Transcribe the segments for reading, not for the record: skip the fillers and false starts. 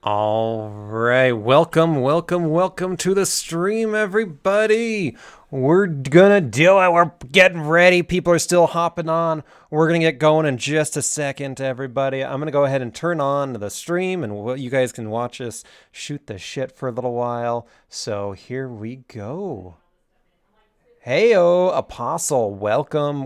All right, welcome to the stream, everybody. We're gonna do it. We're getting ready. People are still hopping on. We're gonna get going in just a second, everybody. I'm gonna go ahead and turn on the stream, and you guys can watch us shoot the shit for a little while. So here we go. Heyo, Apostle, welcome.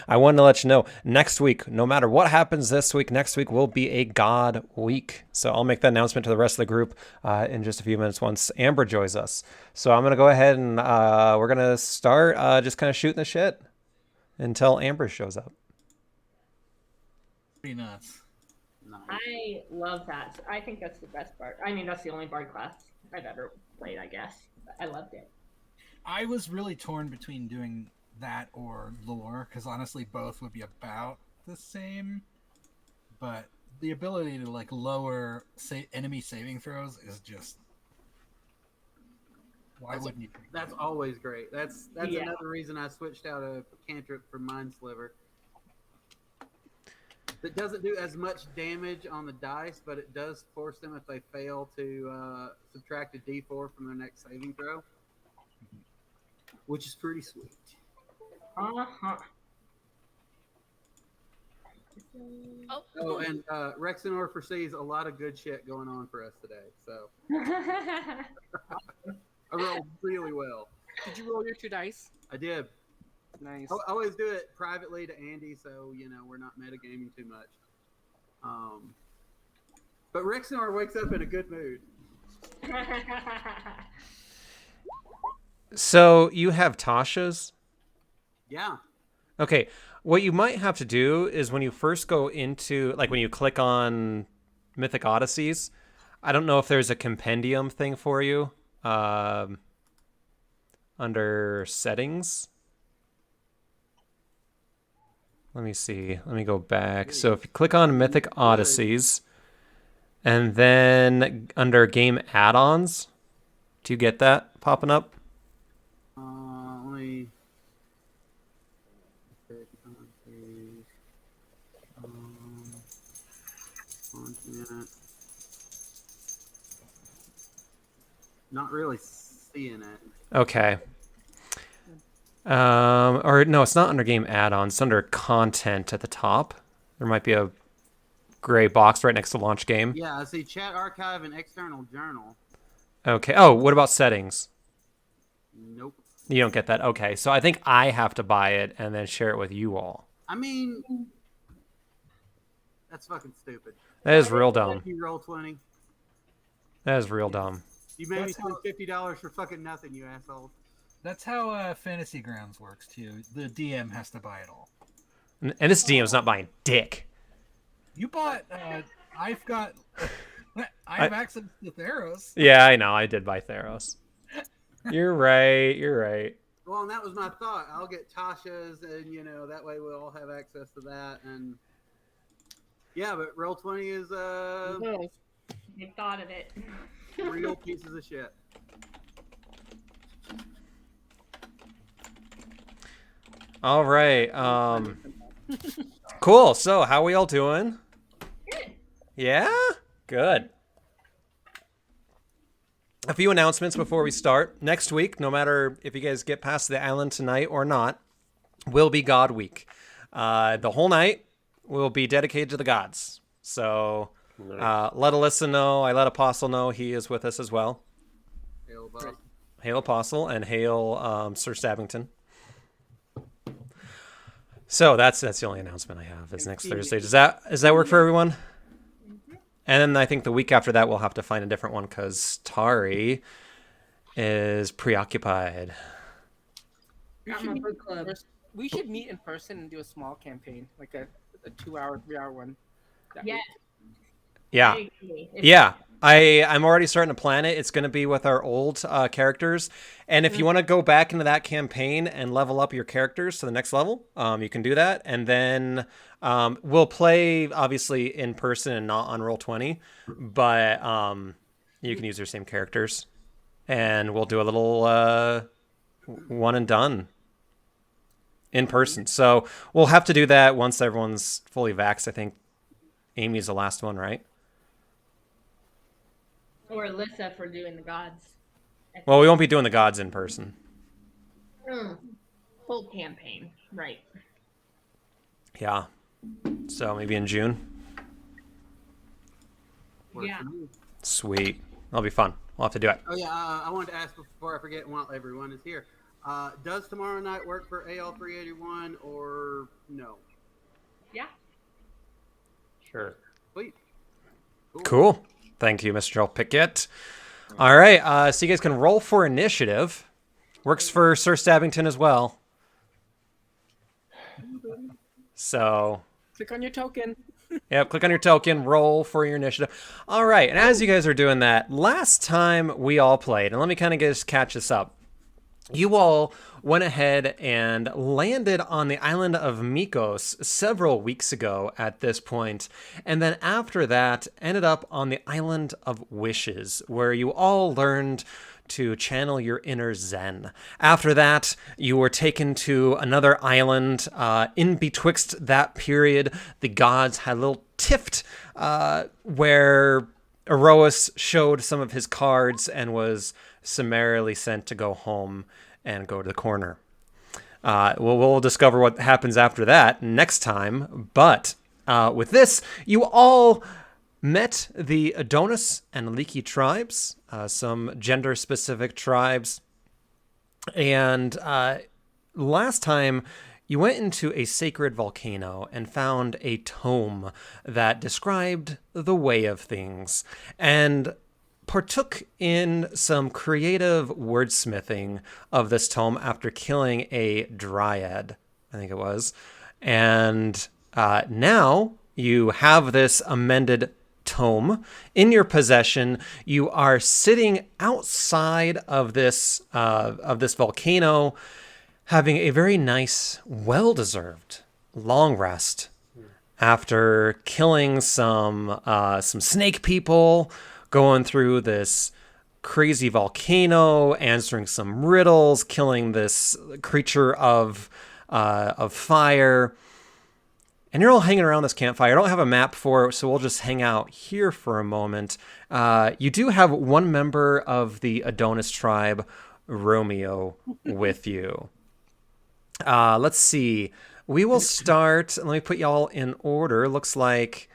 I wanted to let you know, next week, no matter what happens this week, next week will be a God week. So I'll make that announcement to the rest of the group in just a few minutes once Amber joins us. So I'm going to go ahead and we're going to start just kind of shooting the shit until Amber shows up. Pretty nuts. I love that. I think that's the best part. I mean, that's the only bard class I've ever played, I guess. I loved it. I was really torn between doing that or lore, because honestly, both would be about the same. But the ability to like lower enemy saving throws is just wouldn't you? That's always great. That's another reason I switched out a cantrip for Mind Sliver. It doesn't do as much damage on the dice, but it does force them if they fail to subtract a D4 from their next saving throw, which is pretty sweet. Uh-huh. Oh, and Rexenor foresees a lot of good shit going on for us today. So I rolled really well. Did you roll your 2 dice? I did. Nice. I always do it privately to Andy, so we're not metagaming too much. But Rexenor wakes up in a good mood. So you have Tasha's? Yeah. Okay, what you might have to do is when you first go into, like when you click on Mythic Odysseys, I don't know if there's a compendium thing for you under settings. Let me see. Let me go back. So if you click on Mythic Odysseys, and then under game add-ons, do you get that popping up? Let me. Not really seeing it. Okay. Or no, it's not under game add-ons. It's under content at the top. There might be a gray box right next to launch game. Yeah, I see chat archive and external journal. Okay. Oh, what about settings? Nope. You don't get that. Okay. So I think I have to buy it and then share it with you all. I mean, that's fucking stupid. That is real dumb. You roll 20. That is real dumb. You made me spend $50 for fucking nothing, you asshole. That's how Fantasy Grounds works too. The DM has to buy it all. And this DM's not buying dick. You bought. I've got. I have access to Theros. Yeah, I know. I did buy Theros. You're right. Well, and that was my thought. I'll get Tasha's, and that way we'll all have access to that. And yeah, but Roll20 is You thought of it. real pieces of shit. All right. Cool. So, how we all doing? Good. Yeah? Good. A few announcements before we start. Next week, no matter if you guys get past the island tonight or not, will be God Week. The whole night will be dedicated to the gods. So, let Alyssa know. I let Apostle know he is with us as well. Hail, boss. Hail Apostle and hail Sir Stabbington. So that's the only announcement I have is next Thursday. Does that work for everyone? Mm-hmm. And then I think the week after that we'll have to find a different one because Tari is preoccupied. We should meet in person and do a small campaign, like a 2-hour, 3-hour one. Yeah. Yeah. I'm already starting to plan it. It's going to be with our old characters. And if you want to go back into that campaign and level up your characters to the next level, you can do that. And then we'll play, obviously, in person and not on Roll20. But you can use your same characters. And we'll do a little one and done in person. So we'll have to do that once everyone's fully vaxxed. I think Amy's the last one, right? Or Alyssa for doing the gods. Well, we won't be doing the gods in person. Full campaign, right? Yeah. So maybe in June. Works Yeah. for me. Sweet. That'll be fun. We'll have to do it. Oh yeah, I wanted to ask before I forget while everyone is here. Does tomorrow night work for AL381 or no? Yeah. Sure. Sweet. Cool. Thank you, Mr. Joel Pickett. All right. So you guys can roll for initiative. Works for Sir Stabbington as well. So, Click on your token. yep, click on your token, roll for your initiative. All right. And as you guys are doing that, last time we all played, and let me kind of just catch this up. You all went ahead and landed on the island of Mykonos several weeks ago at this point, and then after that ended up on the island of Wishes, where you all learned to channel your inner Zen. After that, you were taken to another island. In betwixt that period, the gods had a little tiff where Erois showed some of his cards and was summarily sent to go home and go to the corner. We'll discover what happens after that next time. But with this, you all met the Adonis and Aliki tribes, some gender-specific tribes. And last time, you went into a sacred volcano and found a tome that described the way of things, and partook in some creative wordsmithing of this tome after killing a dryad, I think it was. And now you have this amended tome in your possession. You are sitting outside of this volcano, having a very nice, well-deserved long rest after killing some snake people, going through this crazy volcano, answering some riddles, killing this creature of fire. And you're all hanging around this campfire. I don't have a map for it, so we'll just hang out here for a moment. You do have one member of the Adonis tribe, Romeo, with you. Let's see. We will start. Let me put y'all in order. Looks like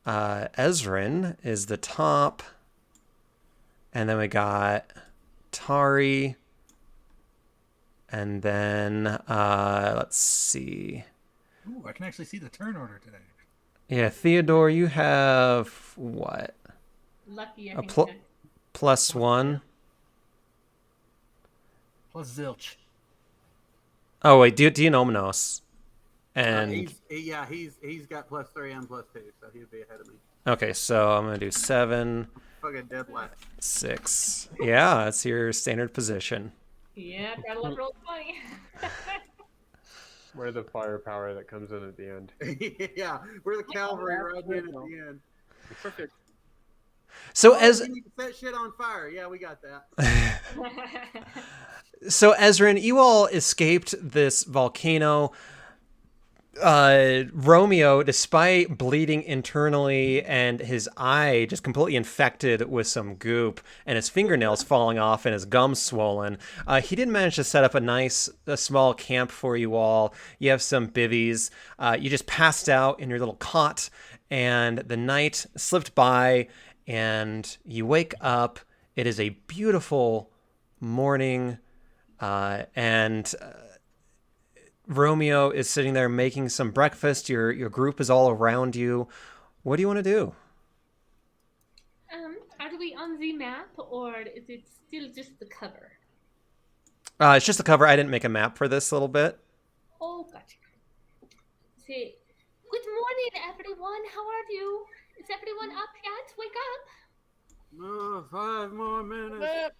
Ezrin is the top. And then we got Tari. And then, let's see. Ooh, I can actually see the turn order today. Yeah, Theodore, you have what? Lucky, I A think. +1. Plus zilch. Oh wait, do you know Mnos? And he's got +3 and +2, so he'd be ahead of me. okay, so I'm gonna do 7, Fucking dead last. 6. Yeah, that's your standard position. Yeah, gotta love roll 20. We're the firepower that comes in at the end. Yeah, we're the cavalry riding in at the end. Perfect. So You need to set shit on fire. Yeah, we got that. So Ezrin, you all escaped this volcano. Romeo, despite bleeding internally and his eye just completely infected with some goop and his fingernails falling off and his gums swollen, he did manage to set up a small camp for you all. You have some bivvies. You just passed out in your little cot, and the night slipped by, and you wake up. It is a beautiful morning, and Romeo is sitting there making some breakfast. Your group is all around you. What do you want to do? Are we on the map, or is it still just the cover? It's just the cover. I didn't make a map for this little bit. Oh, gotcha. Say, good morning, everyone. How are you? Is everyone up yet? Wake up. Oh, 5 more minutes.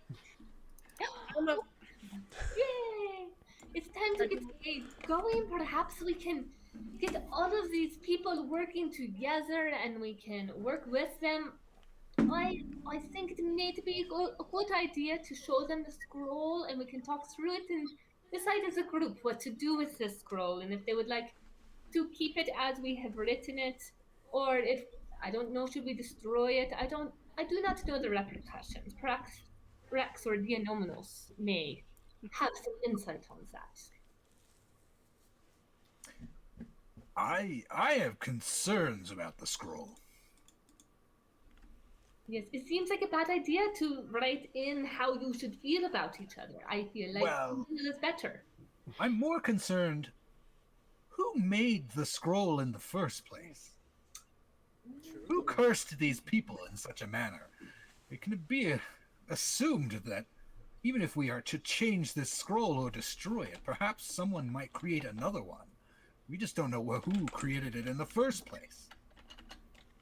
Yay! It's time to get the day going. Perhaps we can get all of these people working together and we can work with them. I think it may be a good idea to show them the scroll and we can talk through it and decide as a group what to do with this scroll and if they would like to keep it as we have written it, or if I don't know, should we destroy it? I I do not know the repercussions. Perhaps Rex or Dianominos may have some insight on that. I have concerns about the scroll. Yes, it seems like a bad idea to write in how you should feel about each other. I feel like Well- it is better. I'm more concerned who made the scroll in the first place? Who cursed these people in such a manner? It can be assumed that even if we are to change this scroll or destroy it, perhaps someone might create another one. We just don't know who created it in the first place.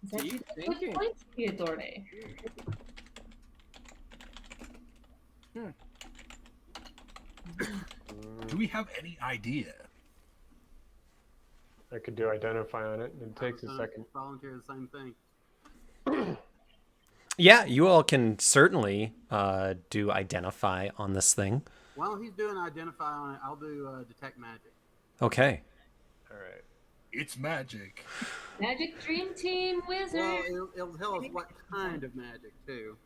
That's Deep a good thinking. point, Theodore. Do we have any idea? I could do identify on it. It takes a second. Volunteer the same thing. Yeah, you all can certainly do identify on this thing. While he's doing identify on it, I'll do detect magic. Okay. All right. It's magic. Magic Dream Team Wizard. Well, it'll tell us what kind of magic too.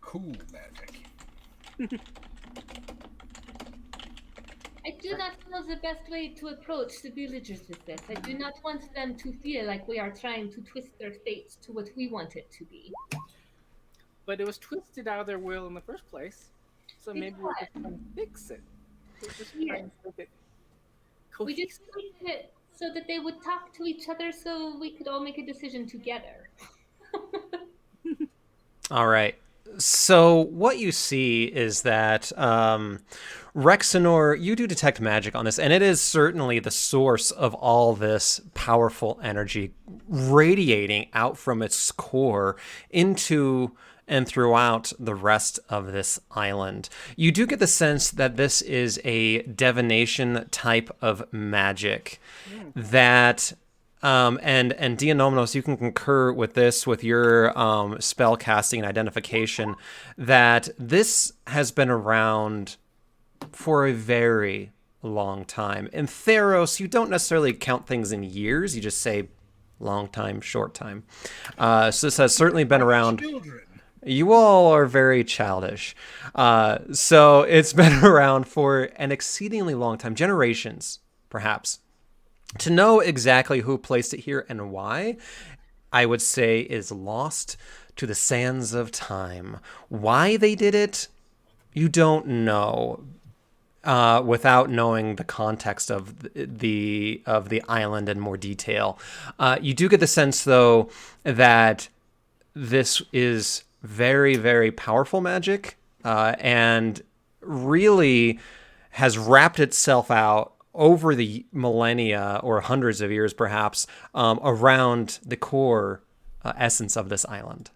Cool magic. I do not know the best way to approach the villagers with this. I do not want them to feel like we are trying to twist their fates to what we want it to be. But it was twisted out of their will in the first place. So It maybe we're was. just trying to fix it. We're just Yes. trying to make it We just tweaked it so that they would talk to each other so we could all make a decision together. All right. So what you see is that Rexenor, you do detect magic on this, and it is certainly the source of all this powerful energy radiating out from its core into and throughout the rest of this island. You do get the sense that this is a divination type of magic that and Dianominos, you can concur with this with your spell casting and identification, that this has been around for a very long time. In Theros, you don't necessarily count things in years, you just say long time, short time. So this has certainly been around. Children. You all are very childish. So it's been around for an exceedingly long time, generations, perhaps. To know exactly who placed it here and why, I would say is lost to the sands of time. Why they did it, you don't know. Without knowing the context of the island in more detail, you do get the sense, though, that this is very, very powerful magic, and really has wrapped itself out over the millennia or hundreds of years, perhaps, around the core essence of this island.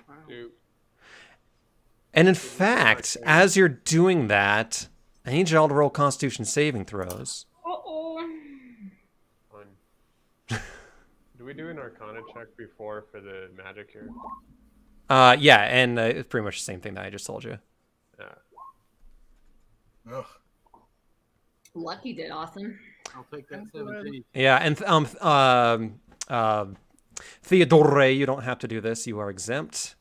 Wow. Do And in fact, as you're doing that, I need you all to roll Constitution saving throws. Uh-oh. one. Do we do an Arcana check before for the magic here? Yeah, and it's pretty much the same thing that I just told you. Yeah. Ugh. Lucky did awesome. I'll take that 17. Yeah, and Theodore, you don't have to do this. You are exempt,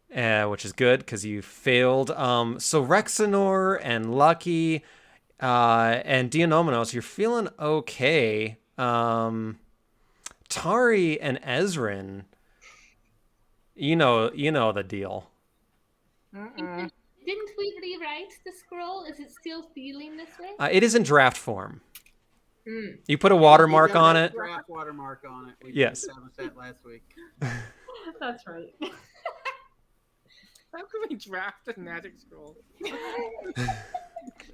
which is good because you failed. So Rexenor and Lucky and Dianominos, you're feeling okay. Tari and Ezrin, you know the deal. Didn't we rewrite the scroll? Is it still feeling this way? It is in draft form. Mm. You put a watermark on it. Draft watermark on it. We Yes. established that last week. That's right. How can we draft a magic scroll?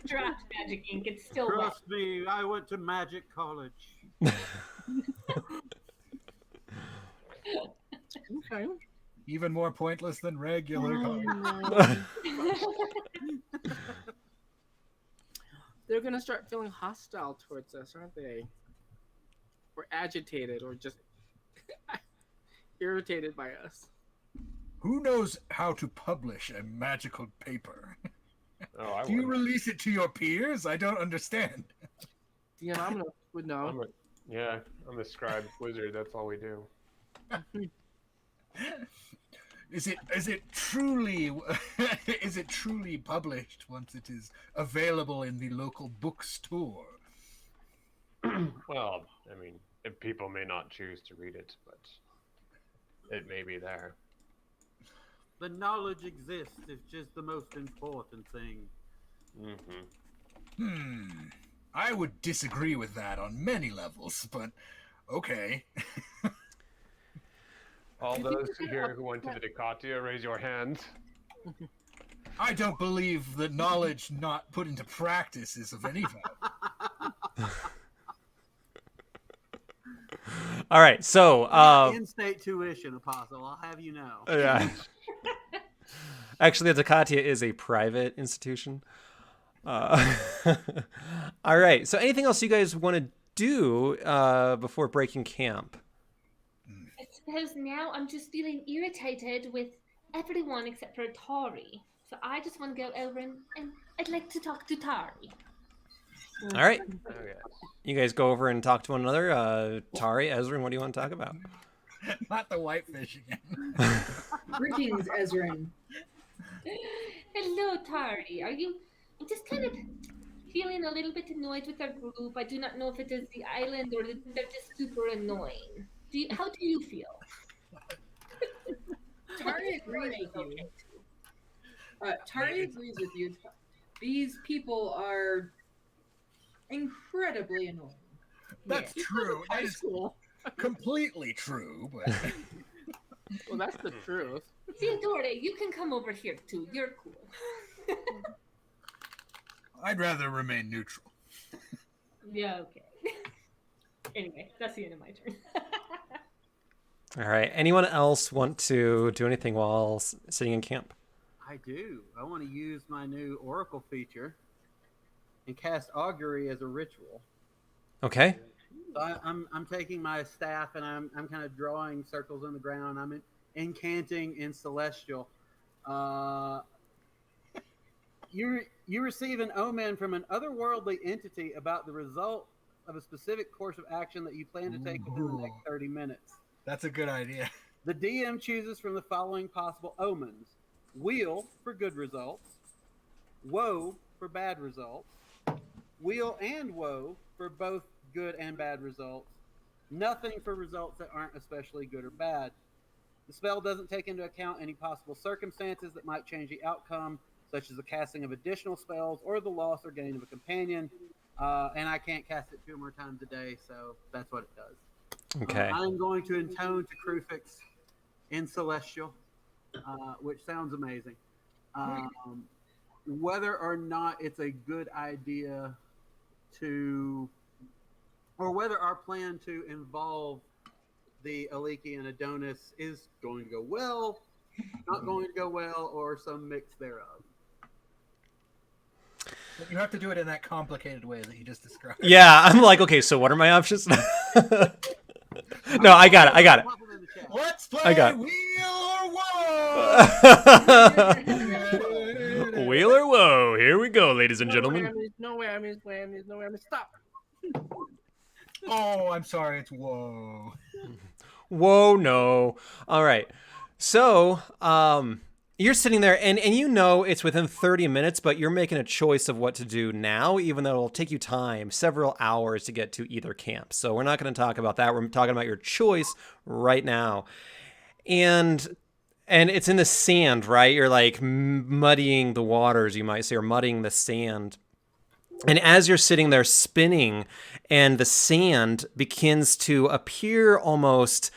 Draft magic ink. It's still wet. Trust me, I went to magic college. Okay. Even more pointless than regular college. They're gonna start feeling hostile towards us, aren't they? Or agitated, or just irritated by us. Who knows how to publish a magical paper? Oh, I Do you would. release it to your peers? I don't understand. Dianominos would know. Yeah, I'm a scribe wizard. That's all we do. Is it truly is it truly published once it is available in the local bookstore? Well, I mean, if people may not choose to read it, but it may be there. The knowledge exists. It's just the most important thing. I would disagree with that on many levels, but okay. All those here who went to the Decatia, raise your hands. I don't believe that knowledge not put into practice is of any value. All right, so In-state tuition, Apostle. I'll have you know. yeah. Actually, the Decatia is a private institution. All right. So, anything else you guys want to do before breaking camp? I suppose now I'm just feeling irritated with everyone except for Tari. So I just want to go over and I'd like to talk to Tari. All right. Oh, yes. You guys go over and talk to one another. Tari, Ezrin, what do you want to talk about? Not the whitefish again. Greetings, Ezrin. Hello, Tari. I'm just kind of feeling a little bit annoyed with our group. I do not know if it is the island or they're just super annoying. How do you feel? Tari agrees with you. Tari agrees with you. These people are incredibly annoying. That's true. That High is school. completely true, but Well, that's the truth. Theodore, you can come over here too. You're cool. I'd rather remain neutral. Yeah, okay. Anyway, that's the end of my turn. All right. Anyone else want to do anything while sitting in camp? I do. I want to use my new Oracle feature and cast Augury as a ritual. Okay. So I'm taking my staff and I'm kind of drawing circles on the ground. I'm incanting in Celestial. You receive an omen from an otherworldly entity about the result of a specific course of action that you plan to take within the next 30 minutes. That's a good idea. The DM chooses from the following possible omens: wheel for good results, woe for bad results, wheel and woe for both good and bad results, nothing for results that aren't especially good or bad. The spell doesn't take into account any possible circumstances that might change the outcome, such as the casting of additional spells or the loss or gain of a companion. And I can't cast it 2 more times a day, so that's what it does. Okay. I'm going to intone to Crufix in Celestial, which sounds amazing. Whether or not it's a good idea to, or whether our plan to involve the Aliki and Adonis is going to go well, not going to go well, or some mix thereof. But you have to do it in that complicated way that you just described. Yeah, I'm like, okay, so what are my options? No, I got it. Pop them in the chat. Let's play I got it. Wheel or Woe! Wheel or woe? Here we go, ladies and gentlemen. No whammies, no whammies. Stop. Oh, I'm sorry, it's Woe. Whoa, no. All right. So, you're sitting there and you know it's within 30 minutes, but you're making a choice of what to do now, even though it'll take you time, several hours to get to either camp. So we're not going to talk about that. We're talking about your choice right now. And it's in the sand, right? You're like muddying the waters, you might say, or muddying the sand. And as you're sitting there spinning and the sand begins to appear almost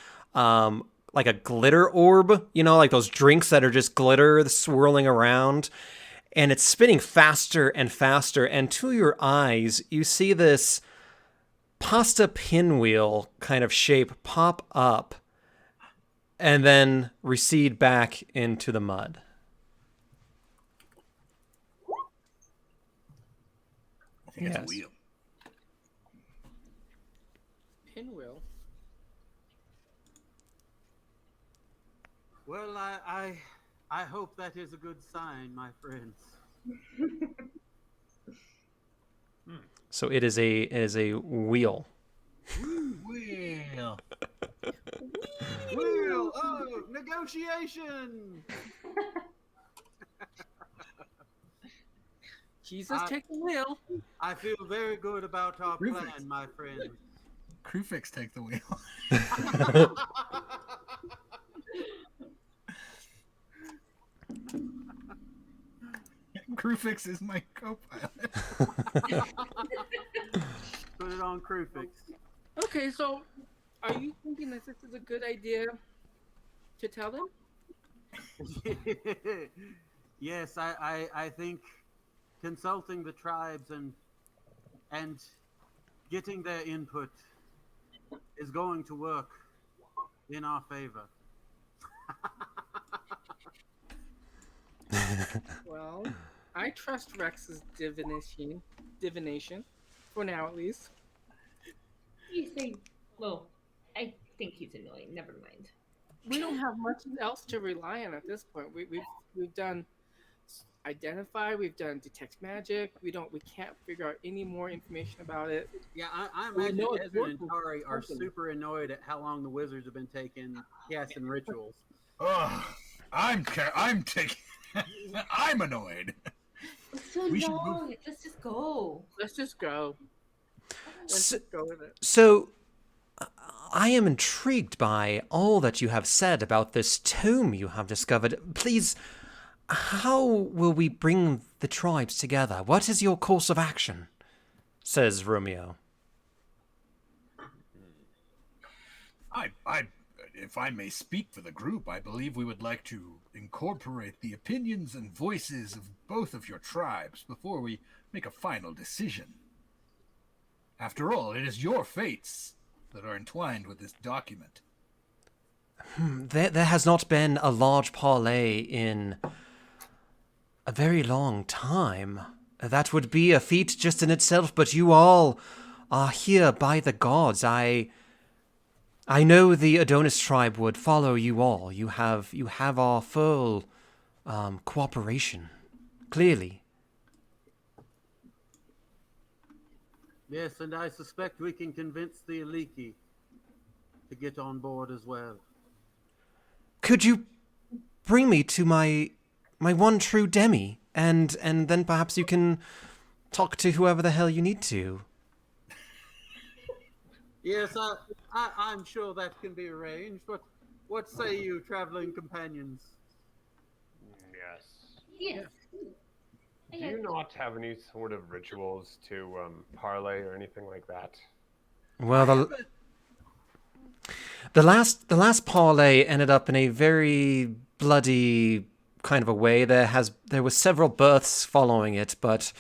like a glitter orb, you know, like those drinks that are just glitter swirling around. And it's spinning faster and faster. And to your eyes, you see this pasta pinwheel kind of shape pop up and then recede back into the mud. I think it's a Yes. wheel. Pinwheel. Well, I hope that is a good sign, my friends. So it is a wheel. Wheel. Wheel of negotiation. Jesus, take the wheel. I feel very good about our plan, my friend. Krufix, take the wheel. Krufix is my co-pilot. Put it on Krufix. Okay, so are you thinking that this is a good idea to tell them? Yes, I think consulting the tribes and getting their input is going to work in our favor. Well, I trust Rex's divination, for now at least. You say, well, I think he's annoying. Never mind. We don't have much else to rely on at this point. We've done identify, we've done detect magic. We can't figure out any more information about it. Yeah, I We imagine know it's Ezra and working. Tari are Something. super annoyed at how long the wizards have been taking casting rituals. Oh, I'm taking. I'm annoyed. It's so We should long. Let's just go. Let's just go. Let's So, just go with it. so I am intrigued by all that you have said about this tomb you have discovered. Please, how will we bring the tribes together? What is your course of action? Says Romeo. If I may speak for the group, I believe we would like to incorporate the opinions and voices of both of your tribes before we make a final decision. After all, it is your fates that are entwined with this document. There has not been a large parley in a very long time. That would be a feat just in itself, but you all are here by the gods. I know the Adonis tribe would follow you all. You have our full cooperation, clearly. Yes, and I suspect we can convince the Aliki to get on board as well. Could you bring me to my one true demi, and then perhaps you can talk to whoever the hell you need to? Yes, I'm sure that can be arranged. What say you, traveling companions? Yes. Yes. Do you not have any sort of rituals to parlay or anything like that? Well, the last parlay ended up in a very bloody kind of a way. There was several births following it, but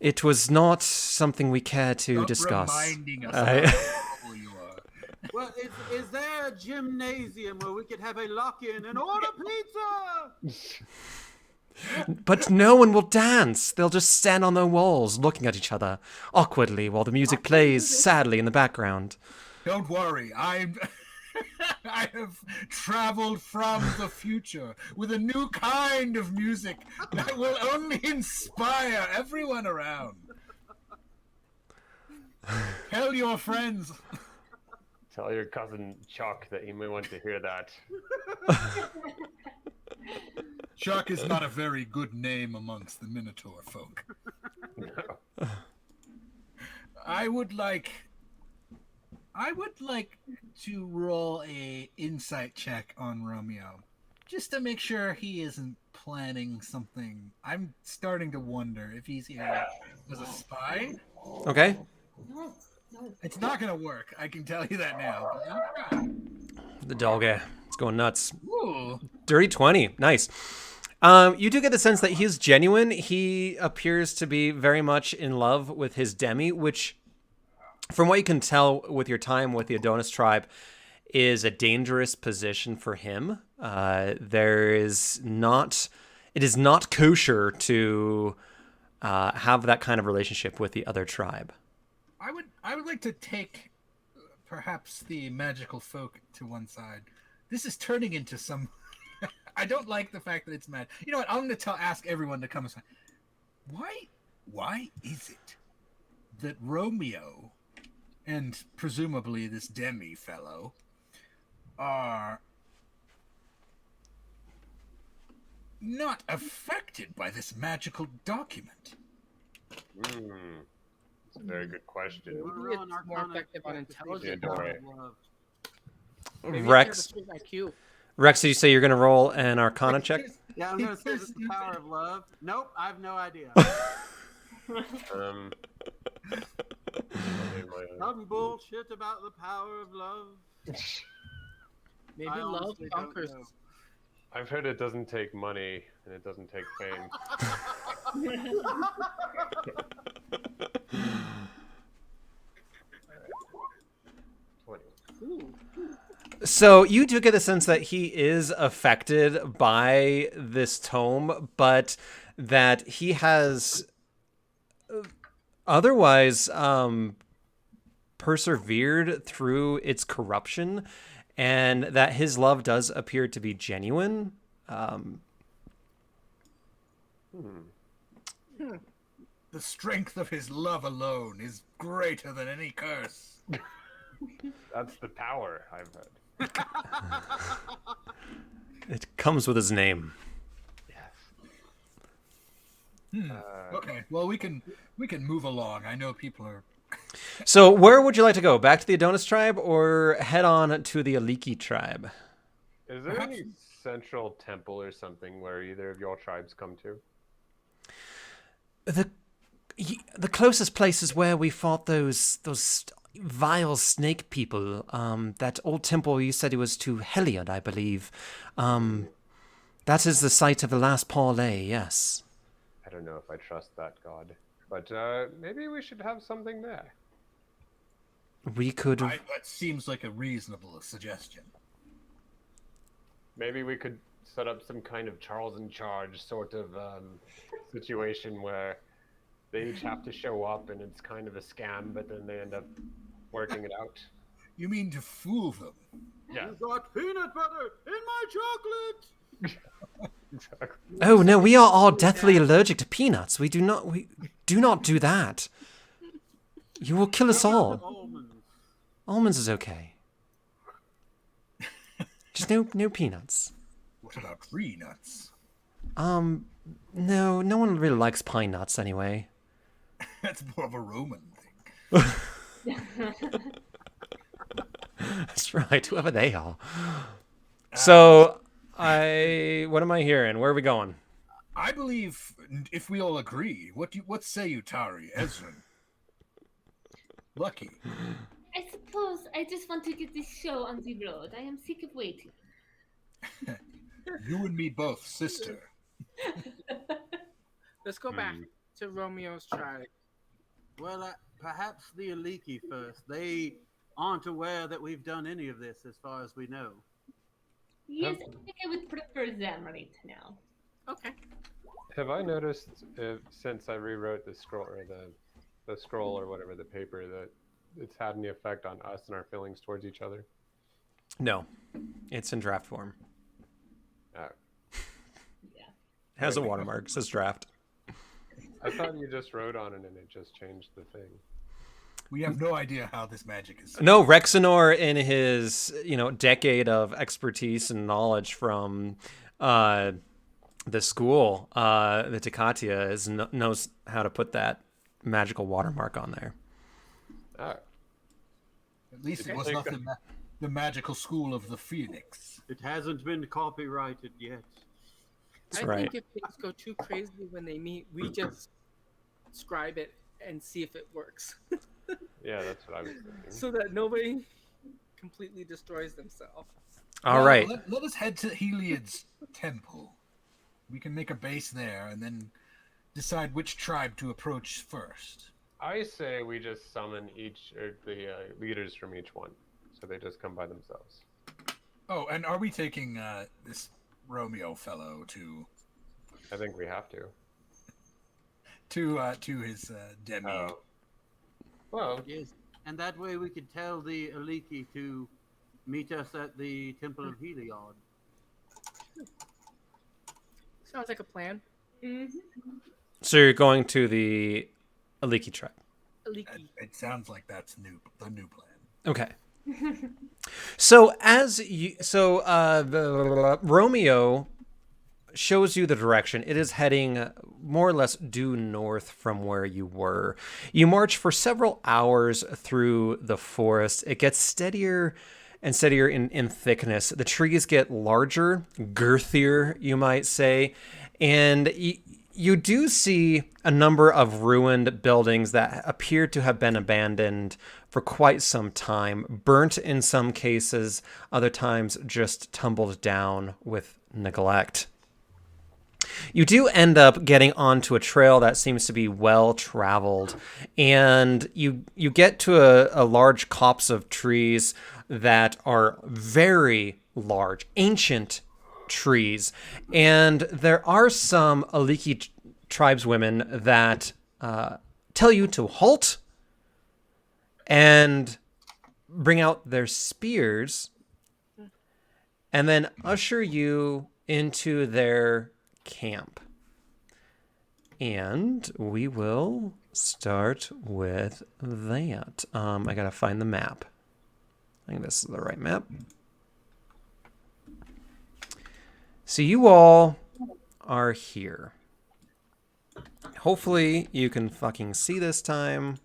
it was not something we care to Stop discuss. reminding us about how horrible you are. Well, is there a gymnasium where we could have a lock-in and order pizza? But no one will dance. They'll just stand on their walls, looking at each other awkwardly while the music plays sadly in the background. Don't worry, I have traveled from the future with a new kind of music that will only inspire everyone around. Tell your friends. Tell your cousin Chuck that he may want to hear that. Chuck is not a very good name amongst the Minotaur folk. No. I would like to roll a insight check on Romeo, just to make sure he isn't planning something. I'm starting to wonder if he's here as a spy. Okay. No. It's not going to work. I can tell you that now. But I'll try. The dog, it's going nuts. Ooh. Dirty 20. Nice. You do get the sense that he's genuine. He appears to be very much in love with his demi, which, from what you can tell with your time with the Adonis tribe, is a dangerous position for him. It is not kosher to have that kind of relationship with the other tribe. I would like to take perhaps the magical folk to one side. This is turning into some. I don't like the fact that it's mad. You know what? I'm going to ask everyone to come aside. Why is it that Romeo and presumably this Demi fellow, are not affected by this magical document. Hmm. That's a very good question. You wanna Maybe roll an it's more Arcana effective on check to see if intelligence. they Dore. have love. Maybe it's Rex, have a certain IQ. Rex, did you say you're going to roll an Arcana check? Yeah, I'm gonna say it's the power of love. Nope, I have no idea. Um, Some bullshit about the power of love. Maybe I love honestly don't conquers. know. I've heard it doesn't take money and it doesn't take fame. 20. Ooh. So you do get the sense that he is affected by this tome, but that he has otherwise persevered through its corruption, and that his love does appear to be genuine. The strength of his love alone is greater than any curse. That's the power I've heard. It comes with his name. Yes. Okay, well we can move along. I know people are. So where would you like to go? Back to the Adonis tribe or head on to the Aliki tribe? Is there Perhaps- any central temple or something where either of your tribes come to? The closest place is where we fought those vile snake people. That old temple you said it was to Heliod, I believe. That is the site of the last parley, yes. I don't know if I trust that god, but maybe we should have something there. We could. That seems like a reasonable suggestion. Maybe we could set up some kind of Charles in charge sort of situation where they each have to show up and it's kind of a scam, but then they end up working it out. You mean to fool them? Yeah, You got peanut butter in my chocolate. exactly. Oh no, we are all deathly allergic to peanuts. We do not do that. You will kill us all. Almonds. Almonds is okay. Just no peanuts. What about tree nuts? No one really likes pine nuts anyway. That's more of a Roman thing. That's right, whoever they are. So, what am I hearing? Where are we going? I believe, if we all agree, what say you, Tari, Ezrin? Lucky. I suppose I just want to get this show on the road. I am sick of waiting. You and me both, sister. Let's go back to Romeo's tribe. Well, perhaps the Aliki first. They aren't aware that we've done any of this, as far as we know. Yes, I think I would prefer them right now. Okay. Have I noticed since I rewrote the scroll or the scroll or whatever the paper that it's had any effect on us and our feelings towards each other? No, it's in draft form. Oh. Yeah. Has a watermark, says draft. I thought you just wrote on it and it just changed the thing. We have no idea how this magic is. No, Rexenor, in his decade of expertise and knowledge from the school, the Takatia, knows how to put that magical watermark on there. Oh. At least it was Okay. not the magical school of the Phoenix. It hasn't been copyrighted yet. That's I right. think if things go too crazy when they meet, we just scribe it and see if it works, Yeah, that's what I was thinking. so that nobody completely destroys themselves. All Well, right. Let us head to Heliod's temple. We can make a base there and then decide which tribe to approach first. I say we just summon each or the leaders from each one, so they just come by themselves. Oh, and are we taking this Romeo fellow to I think we have to. his demi? Oh. Well, Yes, and that way we could tell the Aliki to meet us at the Temple of Heliod. Sounds like a plan. Hmm. So you're going to the Aliki tribe. Aliki. It sounds like that's the new plan. Okay. So Romeo shows you the direction. It is heading more or less due north from where you were. You march for several hours through the forest. It gets steadier and steadier in thickness. The trees get larger, girthier, you might say, and you do see a number of ruined buildings that appear to have been abandoned for quite some time, burnt in some cases, other times just tumbled down with neglect. You do end up getting onto a trail that seems to be well traveled, and you get to a large copse of trees that are very large, ancient trees, and there are some Aliki tribeswomen that tell you to halt and bring out their spears and then usher you into their camp. And we will start with that. I gotta find the map. I think this is the right map. So you all are here. Hopefully you can fucking see this time.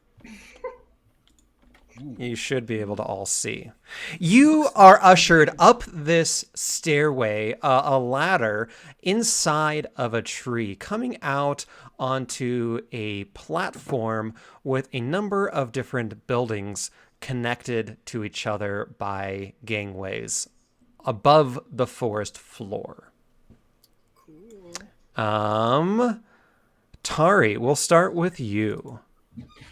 You should be able to all see. You are ushered up this stairway, a ladder, inside of a tree, coming out onto a platform with a number of different buildings connected to each other by gangways above the forest floor. Cool. Tari, we'll start with you.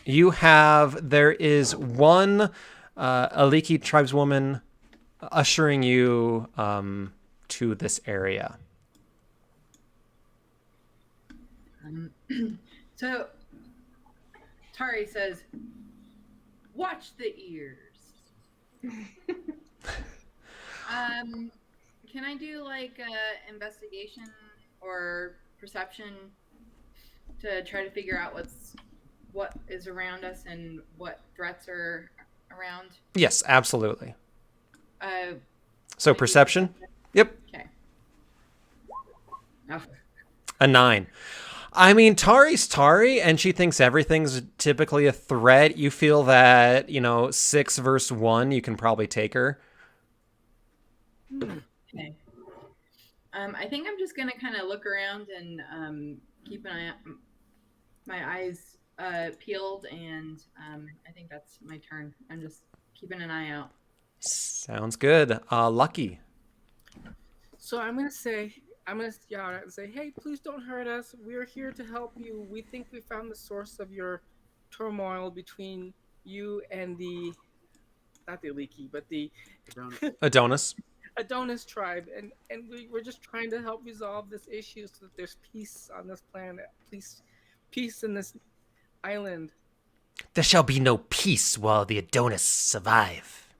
There is one Aliki tribeswoman ushering you to this area. So Tari says, "Watch the ears." Can I do like a investigation or perception to try to figure out what is around us and what threats are around? Yes, absolutely. So I do perception? perception. Yep. Okay. Oh. A 9. I mean, Tari's Tari, and she thinks everything's typically a threat. You feel that, 6 versus 1, you can probably take her. Okay. I think I'm just gonna kind of look around and keep an eye, my eyes peeled, and I think that's my turn. I'm just keeping an eye out. Sounds good. Lucky. So I'm gonna yell out and say, "Hey, please don't hurt us. We're here to help you. We think we found the source of your turmoil between you and not the Aliki, but the Adonis. Adonis tribe, and we're just trying to help resolve this issue so that there's peace on this planet, peace in this island." There shall be no peace while the Adonis survive.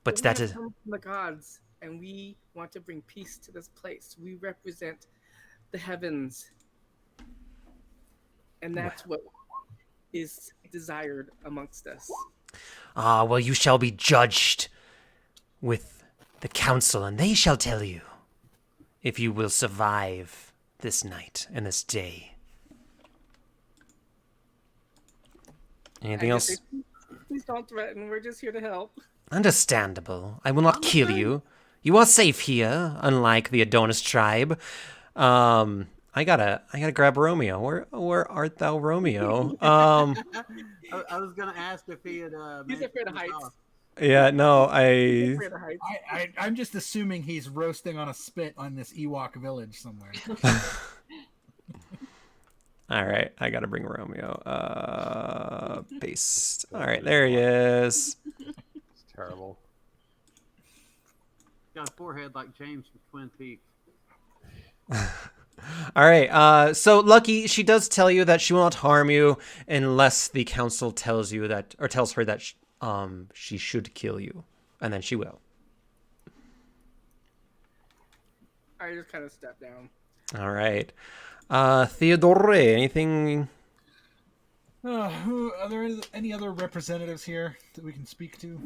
But that is... come from the gods, and we want to bring peace to this place. We represent the heavens, and that's what is desired amongst us. Well, you shall be judged with the council, and they shall tell you if you will survive this night and this day. Anything else? Please don't threaten. We're just here to help. Understandable. I will not kill you. You are safe here, unlike the Adonis tribe. I gotta grab Romeo. Where art thou, Romeo? I was gonna ask if he had. He's afraid of heights. Yeah, no, I'm just assuming he's roasting on a spit on this Ewok village somewhere. All right, I gotta bring Romeo. Paste. All right, there he is. It's terrible. Got a forehead like James from Twin Peaks. All right, so Lucky, she does tell you that she will not harm you unless the council tells her that she should kill you, and then she will. I just kind of step down. All right. Theodore, anything? Are there any other representatives here that we can speak to?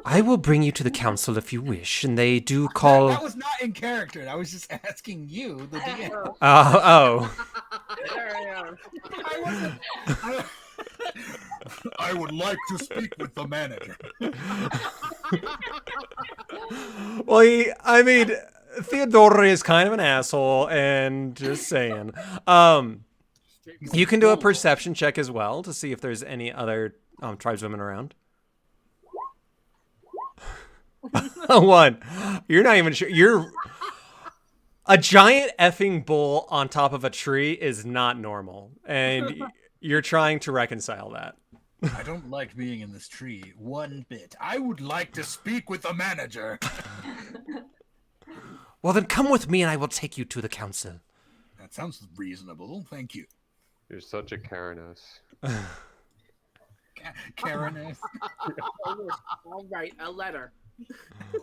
I will bring you to the council if you wish, and they do That call. was not in character. I was just asking you, the DM. Oh. There I am. I wasn't. I would like to speak with the manager. Well, I mean, Theodore is kind of an asshole, and just saying. You can do a perception check as well to see if there's any other tribeswomen around. 1. You're not even sure. You're a giant effing bull on top of a tree is not normal, and you're trying to reconcile that. I don't like being in this tree one bit. I would like to speak with the manager. Well, then come with me, and I will take you to the council. That sounds reasonable. Thank you. You're such a Karanos. Karen. All right, a letter.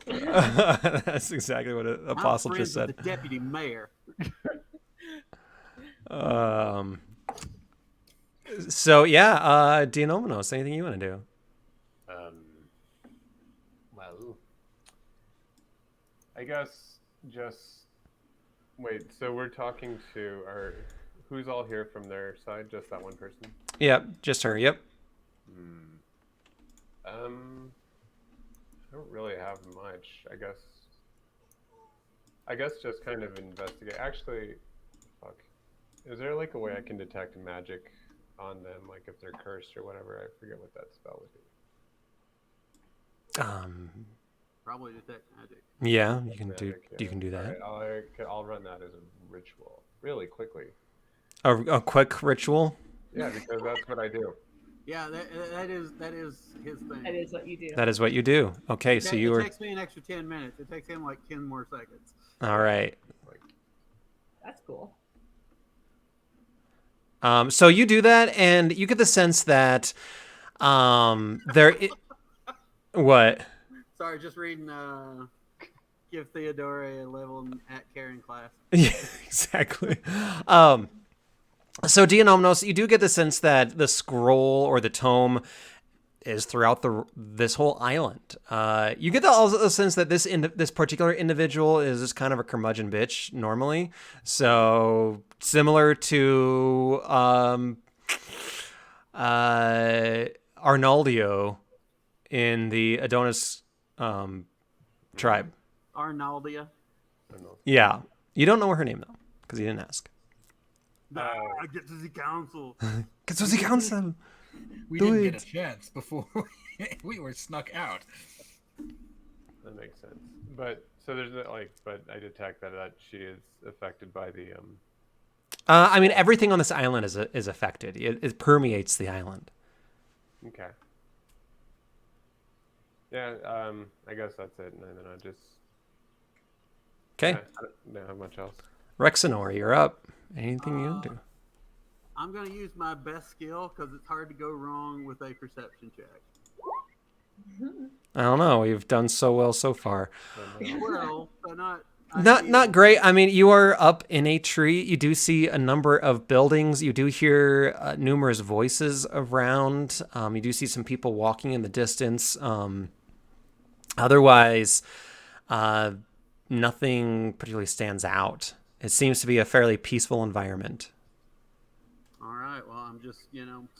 That's exactly what an apostle I'm just friends said. with the deputy mayor. So yeah, Dianomenos, anything you want to do? Well, I guess just wait. So we're talking to who's all here from their side? Just that one person? Yep, just her. Yep. I don't really have much. I guess just kind of investigate. Actually, fuck. Is there like a way I can detect magic on them, like if they're cursed or whatever? I forget what that spell would be. Probably detect magic. Yeah, you can Magic, yeah. You can do that. All right, I'll run that as a ritual really quickly. A quick ritual. Yeah, because that's what I do. Yeah, that is his thing. That is what you do. That is what you do. Okay, so you It were takes me an extra 10 minutes. It takes him like 10 more seconds. all right. That's cool. So you do that, and you get the sense that what? Sorry, just reading. Give Theodore a level at Karen class. Yeah, exactly. So Dianomenos, you do get the sense that the scroll or the tome is throughout this whole island. You get the sense that this particular individual is just kind of a curmudgeon bitch normally. So similar to Arnaldio in the Adonis tribe. Arnaldia. Yeah, you don't know her name though because you didn't ask. I get to the council. Get to the council. We Do didn't it. get a chance before we were snuck out. That makes sense. But so there's but I detect that she is affected by the I mean, everything on this island is affected. It permeates the island. Okay. Yeah, I guess that's it, and then I just. Okay, Yeah, I don't have much else. Rexenor, you're up. Anything you do? I'm going to use my best skill because it's hard to go wrong with a perception check. I don't know. You've done so well so far. Well, so not Not great. I mean, you are up in a tree. You do see a number of buildings. You do hear numerous voices around. You do see some people walking in the distance. Otherwise, nothing particularly stands out. It seems to be a fairly peaceful environment. All right. Well, I'm just,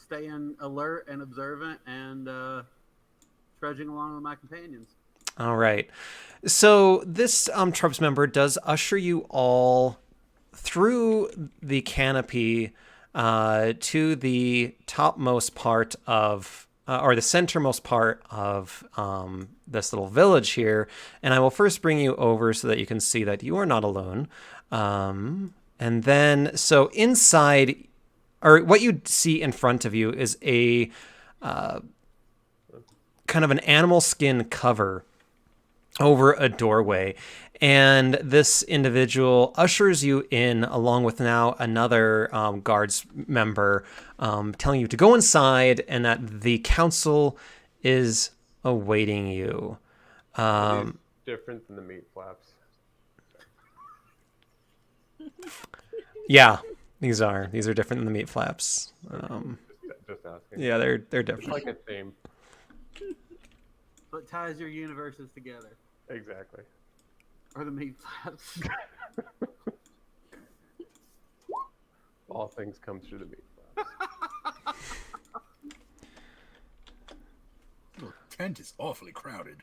staying alert and observant and trudging along with my companions. All right. So this tribes member does usher you all through the canopy to the topmost part of, or the centermost part of this little village here. And I will first bring you over so that you can see that you are not alone. And then, so inside, or what you see in front of you is a kind of an animal skin cover over a doorway, and this individual ushers you in along with now another guards member, telling you to go inside and that the council is awaiting you. Different than the meat flaps. Yeah, these are different than the meat flaps. Yeah, they're It's different. like a theme. What ties your universes together? Exactly. Or the meat flaps. All things come through the meat flaps. The tent is awfully crowded.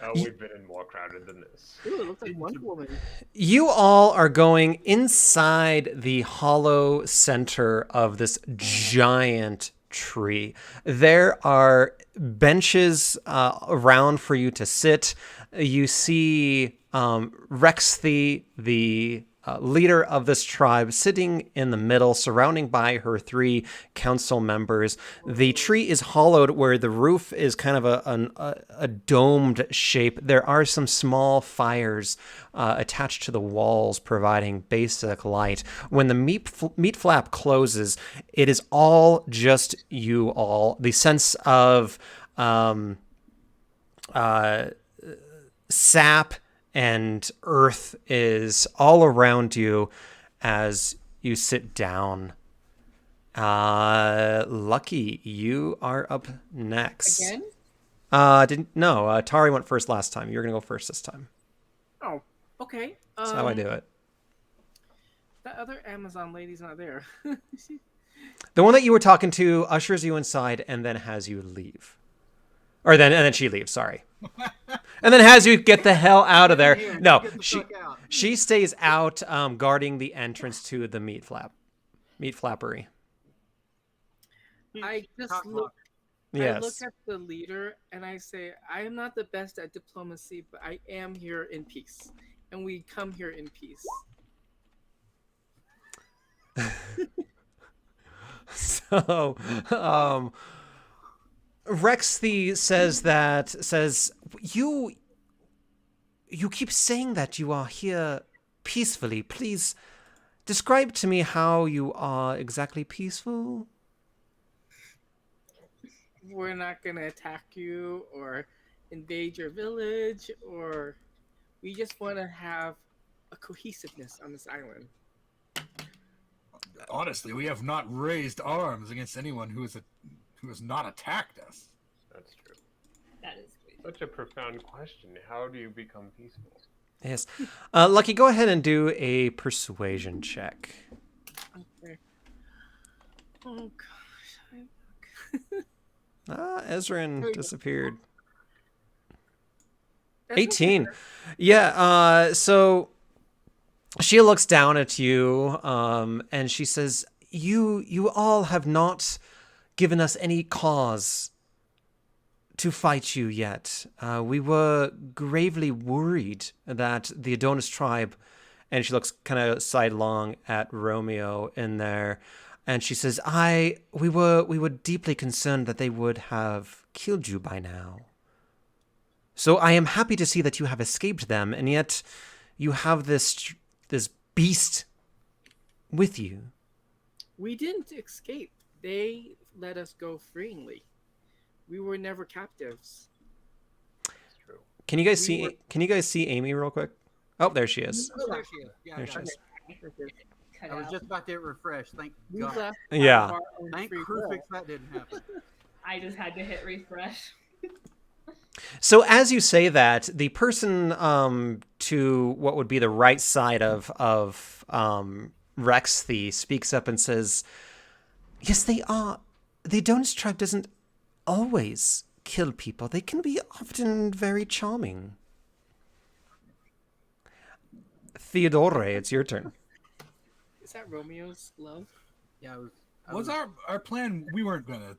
Oh, we've been in more crowded than this. Ooh, it looks like Wonder Woman. You all are going inside the hollow center of this giant tree. There are benches around for you to sit. You see Rex, the leader of this tribe, sitting in the middle, surrounding by her 3 council members. The tree is hollowed where the roof is kind of a domed shape. There are some small fires attached to the walls, providing basic light. When the meat flap closes, it is all just you all. The sense of sap and earth is all around you as you sit down. Lucky, you are up next. Again? Tari went first last time. You're gonna go first this time. Oh, okay. That's how I do it. That other Amazon lady's not there. The one that you were talking to ushers you inside and then has you leave. And then she leaves, sorry. And then has you get the hell out of there. Here, No, get the she fuck out. she stays out guarding the entrance to the meat flappery. I just Cock look. block. I look Yes. at the leader and I say, I am not the best at diplomacy, but I am here in peace. And we come here in peace. So, Rexy says you keep saying that you are here peacefully. Please describe to me how you are exactly peaceful. We're not going to attack you or invade your village, or we just want to have a cohesiveness on this island. Honestly, we have not raised arms against anyone who has not attacked us. That's true. That is great. Such a profound question. How do you become peaceful? Yes. Lucky, go ahead and do a persuasion check. Okay. Oh, gosh. Ezrin disappeared. That's 18. Yeah, so she looks down at you and she says, you all have not given us any cause to fight you yet. We were gravely worried that the Adonis tribe, and she looks kind of sidelong at Romeo in there, and she says, we were deeply concerned that they would have killed you by now. So I am happy to see that you have escaped them, and yet you have this beast with you. We didn't escape. They let us go freely. We were never captives. That's true. Can you guys see Amy real quick? Oh, there she is. Oh, there she is. Yeah, I There got she it. is. Cut I was out. just about to hit refresh. Thank We God. left Yeah. of our own Thank free Crucifix will. that didn't happen. I just had to hit refresh. So as you say that, the person to what would be the right side of Rexy speaks up and says, "Yes, they are. The Adonis tribe doesn't always kill people. They can be often very charming." Theodore, it's your turn. Is that Romeo's love? Yeah, Was our plan? We weren't gonna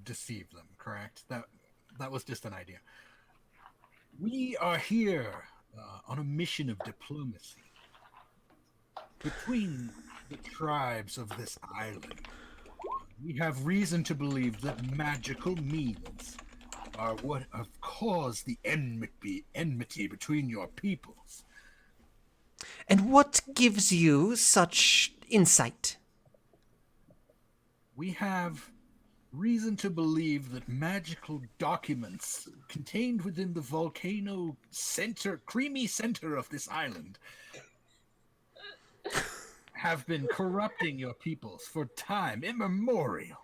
deceive them, correct? That was just an idea. We are here on a mission of diplomacy between the tribes of this island. We have reason to believe that magical means are what have caused the enmity between your peoples. And what gives you such insight? We have reason to believe that magical documents contained within the volcano creamy center of this island, have been corrupting your peoples for time immemorial.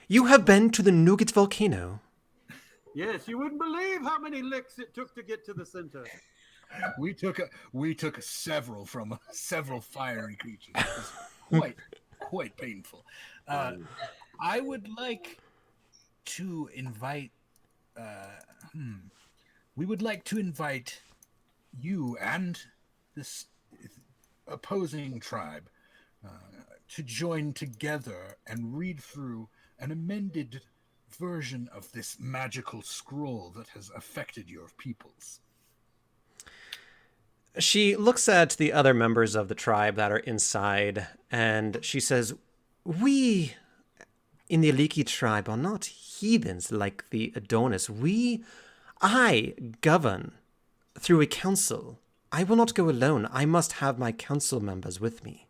You have been to the Nougat volcano. Yes, you wouldn't believe how many licks it took to get to the center. We took several from several fiery creatures. It was quite painful. I would like to invite. We would like to invite you and this opposing tribe to join together and read through an amended version of this magical scroll that has affected your peoples. She looks at the other members of the tribe that are inside, and she says, "We in the Aliki tribe are not heathens like the Adonis. I govern through a council. I will not go alone. I must have my council members with me."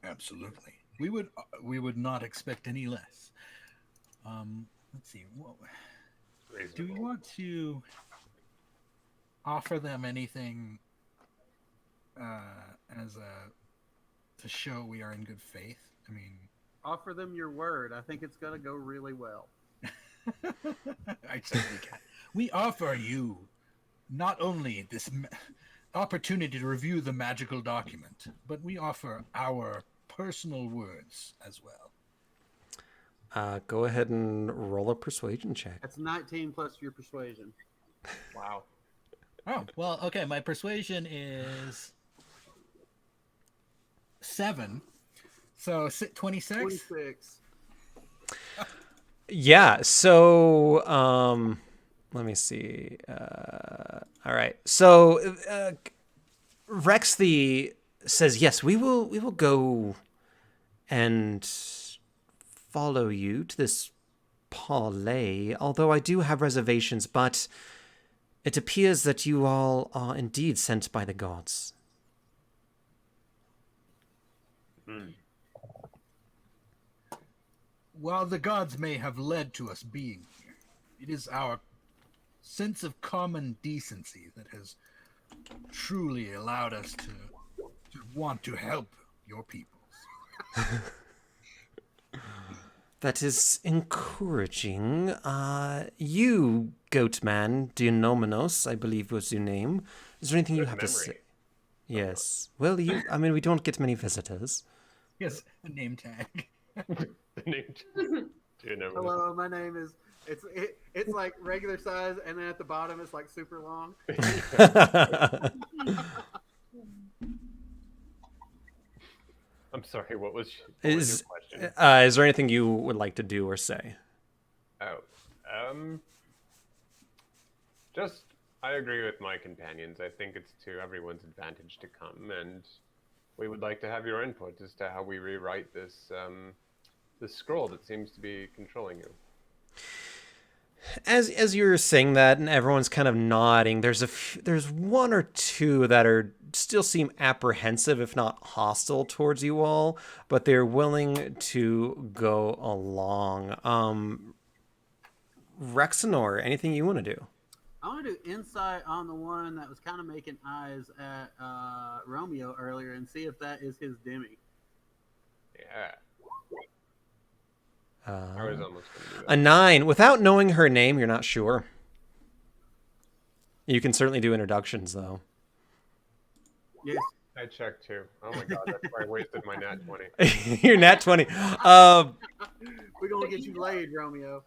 Absolutely. We would not expect any less. Let's see. Do you want to offer them anything to show we are in good faith? I mean, offer them your word. I think it's going to go really well. I certainly can. We offer you not only this opportunity to review the magical document, but we offer our personal words as well. Go ahead and roll a persuasion check. That's 19 plus your persuasion. Wow. Oh, well, okay. My persuasion is 7. So 26? 26. Yeah, so let me see. All right. So Rex says, "Yes, we will go and follow you to this parlay, although I do have reservations, but it appears that you all are indeed sent by the gods." While the gods may have led to us being here, it is our sense of common decency that has truly allowed us to want to help your peoples. That is encouraging. You, Goatman, Dionominos, I believe was your name. Is there anything you have to say? Yes. Well, we don't get many visitors. Yes, a name tag. Hello, my name is. It's like regular size, and then at the bottom it's like super long. I'm sorry. What was your question? Is there anything you would like to do or say? Just I agree with my companions. I think it's to everyone's advantage to come, and we would like to have your input as to how we rewrite this scroll that seems to be controlling you. As you're saying that, and everyone's kind of nodding, there's one or two that still seem apprehensive, if not hostile, towards you all, but they're willing to go along. Rexenor, anything you want to do? I want to do insight on the one that was kind of making eyes at Romeo earlier and see if that is his demi. Yeah. I was almost going to do that. A 9. Without knowing her name, you're not sure. You can certainly do introductions, though. Yes. I checked too. Oh my god, that's why I wasted my nat 20. Your nat 20. We're going to get you laid, Romeo.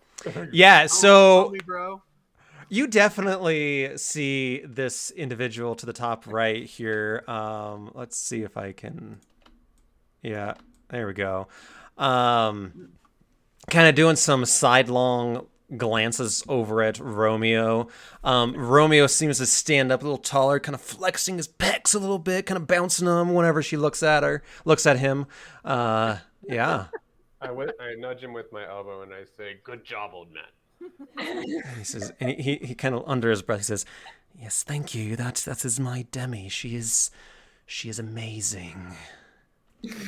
Yeah, so Homie, bro. you definitely see this individual to the top right here. Let's see if I can... Yeah, there we go. Kind of doing some sidelong glances over at Romeo. Romeo seems to stand up a little taller, kind of flexing his pecs a little bit, kind of bouncing them whenever she looks at him. Yeah. I nudge him with my elbow and I say, "Good job, old man." He says, and he kind of under his breath, he says, "Yes, thank you. That is my demi. She is amazing." Yes.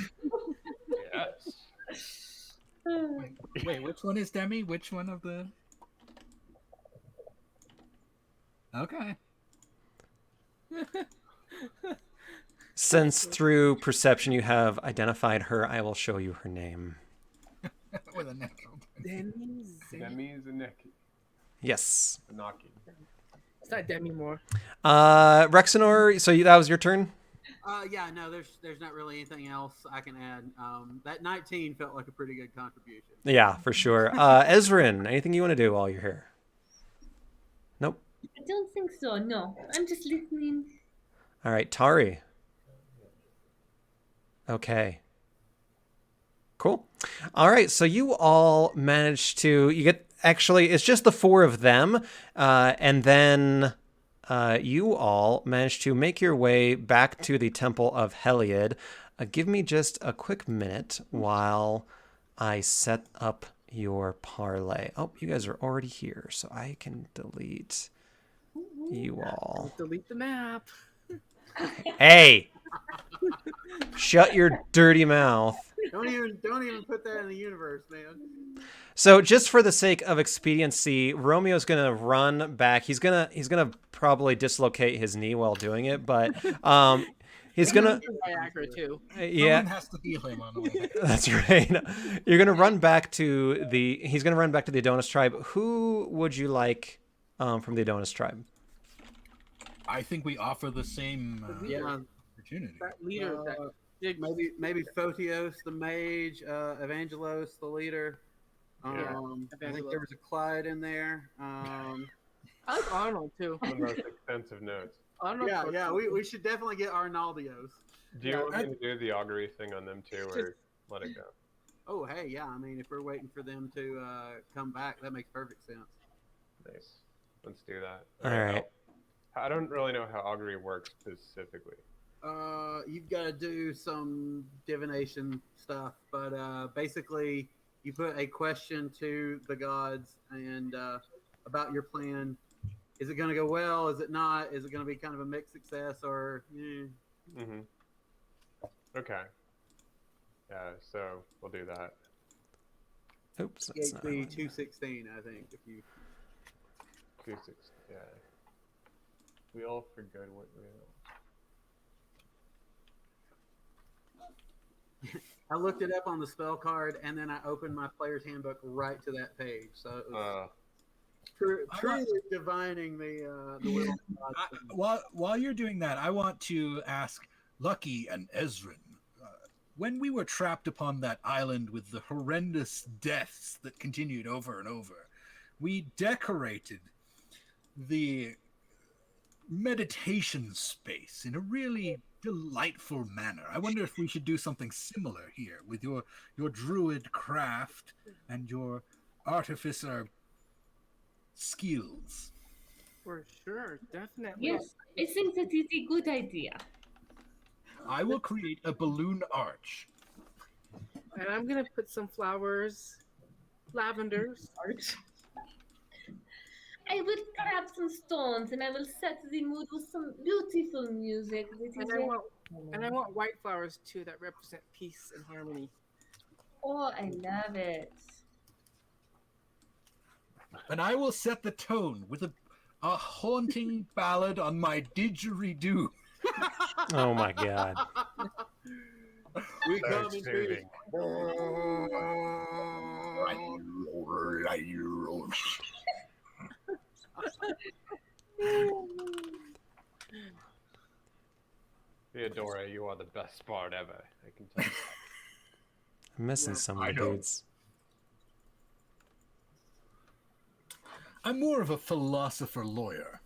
Wait, which one is Demi? Which one of the... Okay. Since through perception you have identified her, I will show you her name. With a natural. Demi Demi Zaneki. Yes. Zanaki. It's not Demi Moore. Rexenor, so that was your turn? Yeah, no, there's not really anything else I can add. That 19 felt like a pretty good contribution. Yeah, for sure. Ezrin, anything you want to do while you're here? Nope. I don't think so. No, I'm just listening. All right, Tari. Okay. Cool. All right, so you all managed to actually it's just the four of them, and then you all managed to make your way back to the Temple of Heliod. Give me just a quick minute while I set up your parlay. Oh, you guys are already here, so I can delete you all. Delete the map. Hey! Shut your dirty mouth. Don't even put that in the universe, man. So just for the sake of expediency, Romeo's gonna run back. He's gonna probably dislocate his knee while doing it, but he's gonna Viagra too. yeah. Someone has to heal him on the way. That's right. You're gonna run back to the. He's gonna run back to the Adonis tribe. Who would you like from the Adonis tribe? I think we offer the same Yeah, opportunity. That leader. maybe Photios the mage, Evangelos the leader. I think there was a Clyde in there. I like Arnold too. One of the most extensive notes. Arnold. Yeah, we should definitely get Arnaldios. Do you want me to do the augury thing on them too, or let it go? Oh, hey, yeah. I mean, if we're waiting for them to come back, that makes perfect sense. Nice. Let's do that. All right. I don't really know how augury works specifically. You've got to do some divination stuff, but basically, you put a question to the gods and about your plan. Is it going to go well? Is it not? Is it going to be kind of a mixed success or? Mm-hmm. Okay. Yeah, so we'll do that. Oops. That's not PhD 216, I think. If you 2-6. Yeah. We all for good what we I looked it up on the spell card, and then I opened my player's handbook right to that page. So it was truly divining the will of God. While you're doing that, I want to ask Lucky and Ezrin, when we were trapped upon that island with the horrendous deaths that continued over and over, we decorated the meditation space in a really delightful manner. I wonder if we should do something similar here with your druid craft and your artificer skills. For sure, definitely. Yes, I think that is a good idea. I will create a balloon arch. And I'm gonna put some flowers, lavenders. I will grab some stones and I will set the mood with some beautiful music. And I want white flowers too that represent peace and harmony. Oh, I love it. And I will set the tone with a haunting ballad on my didgeridoo. Oh my god. We So come in soothing. Theodora, you are the best bard ever. I can tell you. I'm missing some of I the know. dudes. I'm more of a philosopher lawyer.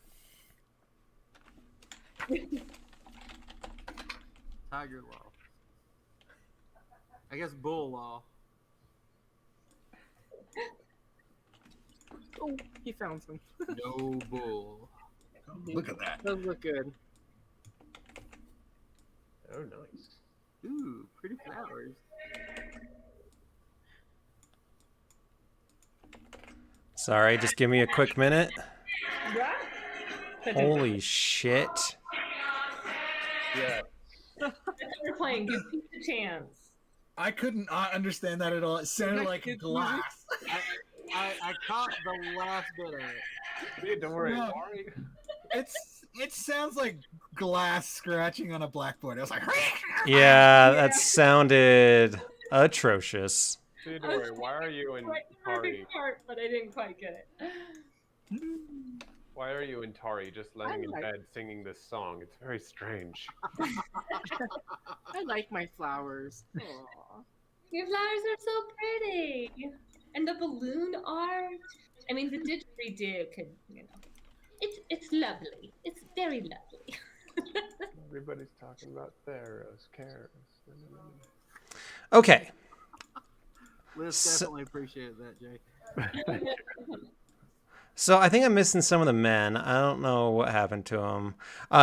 Tiger law. I guess bull law. Oh, he found some. No bull. Look at that. Those look good. Oh, nice. Ooh, pretty flowers. Sorry, just give me a quick minute. Holy shit. Yeah. We're playing. Give peace a chance. I couldn't understand that at all. It sounded like Good glass. I caught the last bit of it. Theodora, No. sorry. It sounds like glass scratching on a blackboard. I was like, Yeah, that sounded atrocious. Theodore, why are you in Right, the Tari? perfect part, but I didn't quite get it. Why are you in Tari just laying in bed singing this song? It's very strange. I like my flowers. Aw. Your flowers are so pretty, and the balloon art. I mean, the didgeridoo could, it's lovely. It's very lovely. Everybody's talking about Theros, Karos. Okay. Liz definitely appreciated that, Jay. So I think I'm missing some of the men. I don't know what happened to them.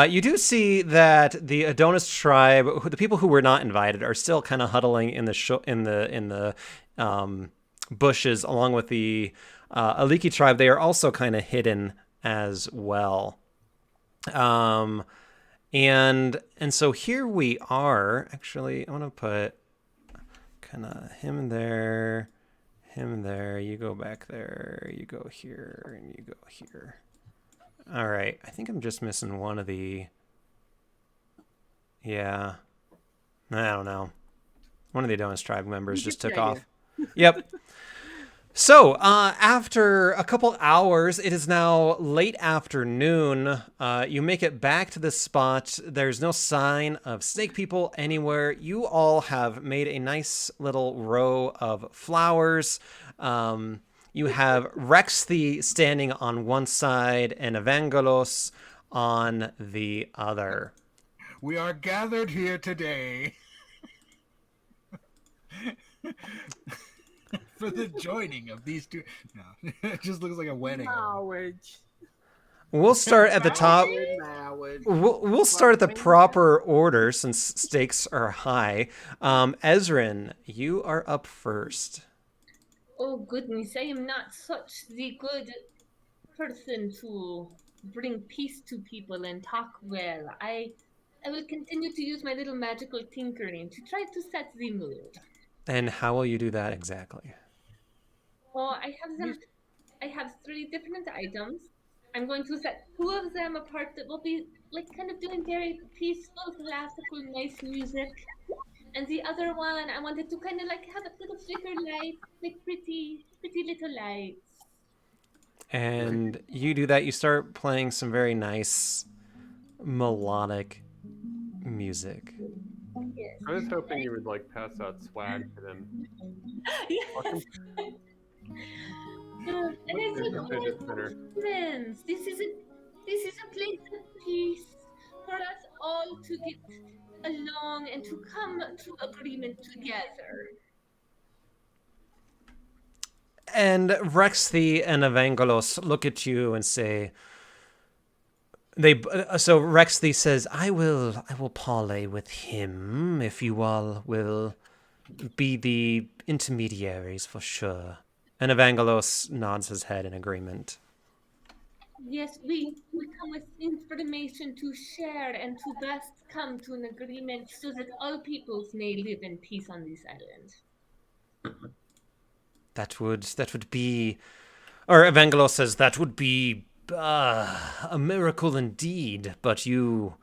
You do see that the Adonis tribe, the people who were not invited, are still kind of huddling in the bushes, along with the Aliki tribe. They are also kind of hidden as well. And so here we are. Actually, I'm gonna put kind of him there. Him there, you go back there, you go here, and you go here. All right, I think I'm just missing one of the... Yeah. I don't know. One of the Adonis tribe members just took off. Yep. So, after a couple hours, it is now late afternoon. You make it back to the spot. There's no sign of snake people anywhere. You all have made a nice little row of flowers. You have Rexthy standing on one side and Evangelos on the other. we are gathered here today for the joining of these two. No, it just looks like a wedding. Knowledge. We'll start at the top. Marriage. We'll start at the proper order since stakes are high. Ezrin, you are up first. Oh goodness, I am not such the good person to bring peace to people and talk well. I will continue to use my little magical tinkering to try to set the mood. And how will you do that exactly? Oh, I have 3 different items. I'm going to set 2 of them apart that will be like kind of doing very peaceful, classical, nice music. And the other one, I wanted to kind of like have a little flicker light, like pretty little lights. And you do that. You start playing some very nice melodic music. Yes. I was hoping you would like pass out swag to them. Yes. And I said, There's a fidget spinner. friends, this is a place of peace for us all to get along and to come to agreement together. And Rexthy and Evangelos look at you and say, so Rexthy says, I will parley with him if you all will be the intermediaries for sure. And Evangelos nods his head in agreement. Yes, we come with information to share and to best come to an agreement so that all peoples may live in peace on this island. That would be, or Evangelos says, that would be a miracle indeed, but you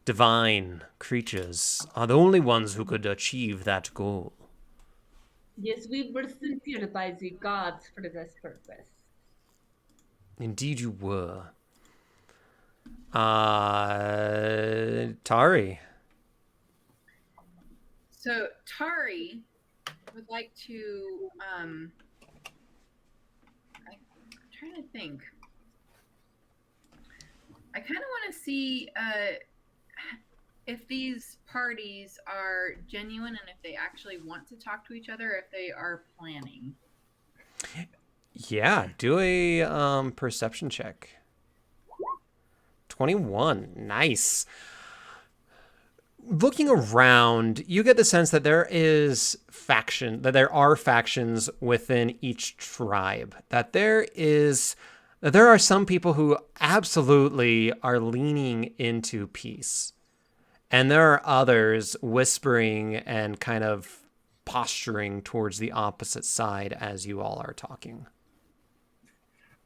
divine creatures are the only ones who could achieve that goal. Yes, we were sent here by the gods for this purpose. Indeed you were. Tari. So Tari would like to I'm trying to think. I kind of want to see if these parties are genuine and if they actually want to talk to each other, if they are planning. Yeah, do a perception check. 21. Nice. Looking around, you get the sense that there are factions within each tribe. That there are some people who absolutely are leaning into peace. And there are others whispering and kind of posturing towards the opposite side as you all are talking.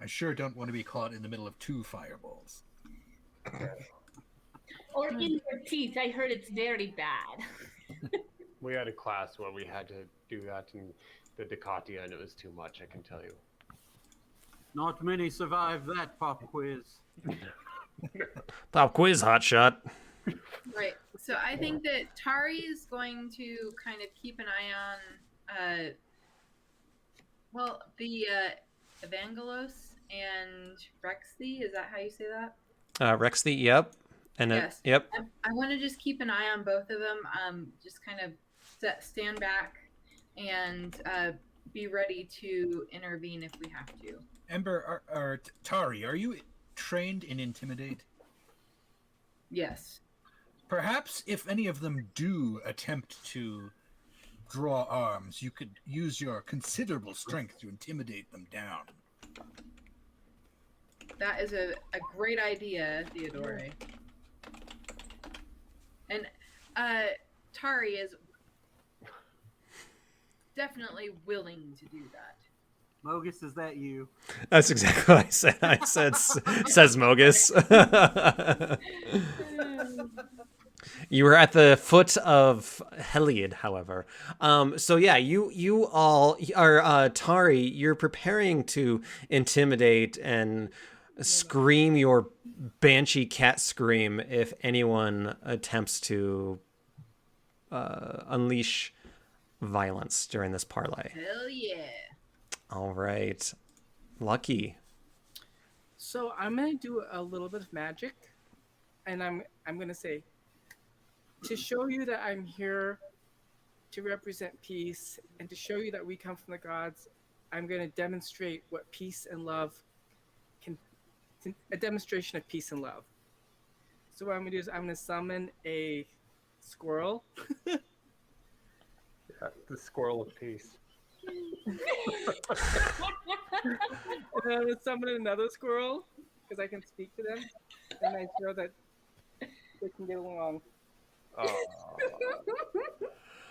I sure don't want to be caught in the middle of 2 fireballs. Or in your teeth. I heard it's very bad. We had a class where we had to do that in the Ducatia, and it was too much, I can tell you. Not many survive that pop quiz. Pop quiz, hotshot. Right. So I think that Tari is going to kind of keep an eye on, the Evangelos and Rexy. Is that how you say that? Rexy, yep. And Yes. yep. I want to just keep an eye on both of them. Just kind of stand back and be ready to intervene if we have to. Ember, or Tari, are you trained in Intimidate? Yes. Perhaps if any of them do attempt to draw arms, you could use your considerable strength to intimidate them down. That is a great idea, Theodore. And Tari is definitely willing to do that. Mogus, is that you? That's exactly what I said. I said, says Mogus. You were at the foot of Heliod, however. So yeah, you all are Tari. You're preparing to intimidate and scream your banshee cat scream if anyone attempts to unleash violence during this parlay. Hell yeah. All right, Lucky. So I'm gonna do a little bit of magic, and I'm gonna say, to show you that I'm here to represent peace and to show you that we come from the gods, I'm gonna demonstrate what peace and love a demonstration of peace and love. So what I'm gonna do is I'm gonna summon a squirrel. Yeah, the squirrel of peace. And then I'm gonna summon another squirrel because I can speak to them, and I show that they can get along. Oh.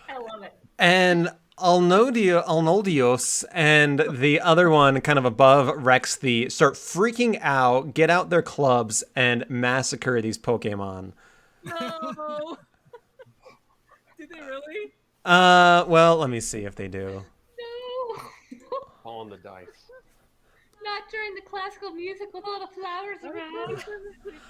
I love it. And Alnoldios and the other one kind of above Rexy start freaking out, get out their clubs, and massacre these Pokemon. No! Did they really? Well, let me see if they do. No. All on the dice. Not during the classical music with all the flowers around.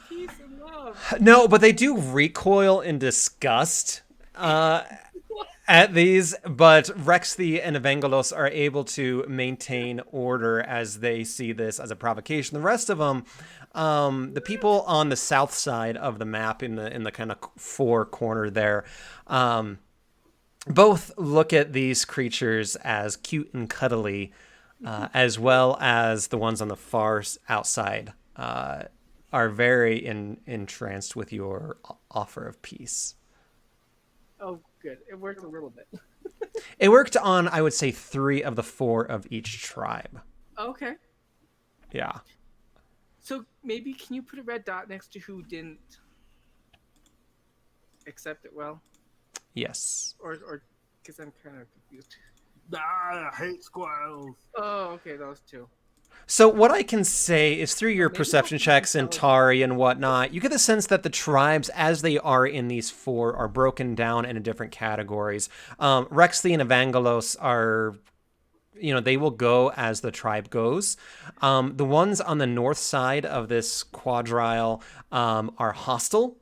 Peace and love. No, but they do recoil in disgust at these, but Rexy and Evangelos are able to maintain order as they see this as a provocation. The rest of them, the people on the south side of the map in the kind of four corner there, both look at these creatures as cute and cuddly, as well as the ones on the far outside are very entranced with your offer of peace. Oh, good. It worked a little bit. It worked on, I would say, 3 of the 4 of each tribe. Okay. Yeah. So maybe can you put a red dot next to who didn't accept it well? Yes. Or because I'm kind of confused. I hate squirrels. Oh, okay, those two. So what I can say is through your perception checks and Tari and whatnot, you get the sense that the tribes, as they are in these 4, are broken down into different categories. Rexy and Evangelos are, they will go as the tribe goes. The ones on the north side of this quadrille are hostile.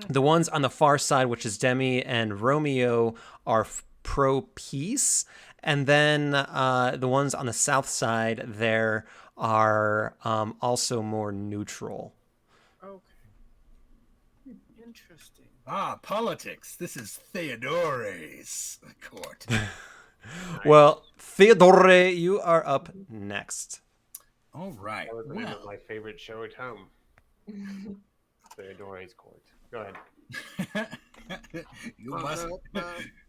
The ones on the far side, which is Demi and Romeo, are pro-peace. And then the ones on the south side there are also more neutral. Okay. Interesting. Politics. This is Theodore's court. Well, Theodore, you are up next. All right. That was the name of Well, my favorite show at home. Theodore's Court. Go ahead. you must.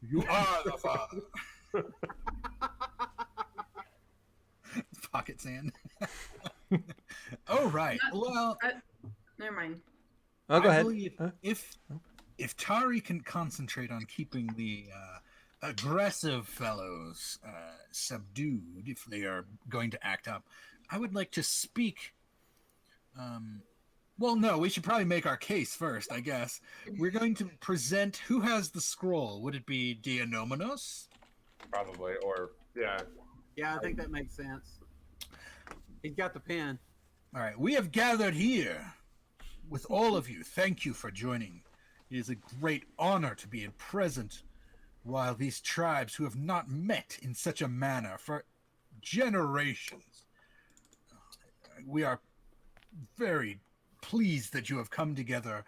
You are the father. Pocket sand. Oh right. Well, Never mind. Oh, go I ahead. believe if Tari can concentrate on keeping the aggressive fellows subdued, if they are going to act up, I would like to speak Well, no, we should probably make our case first, I guess. We're going to present who has the scroll. Would it be Dianominos? Probably, or yeah. Yeah, I think that makes sense. He's got the pen. All right, we have gathered here with all of you. Thank you for joining. It is a great honor to be present while these tribes who have not met in such a manner for generations. We are very pleased that you have come together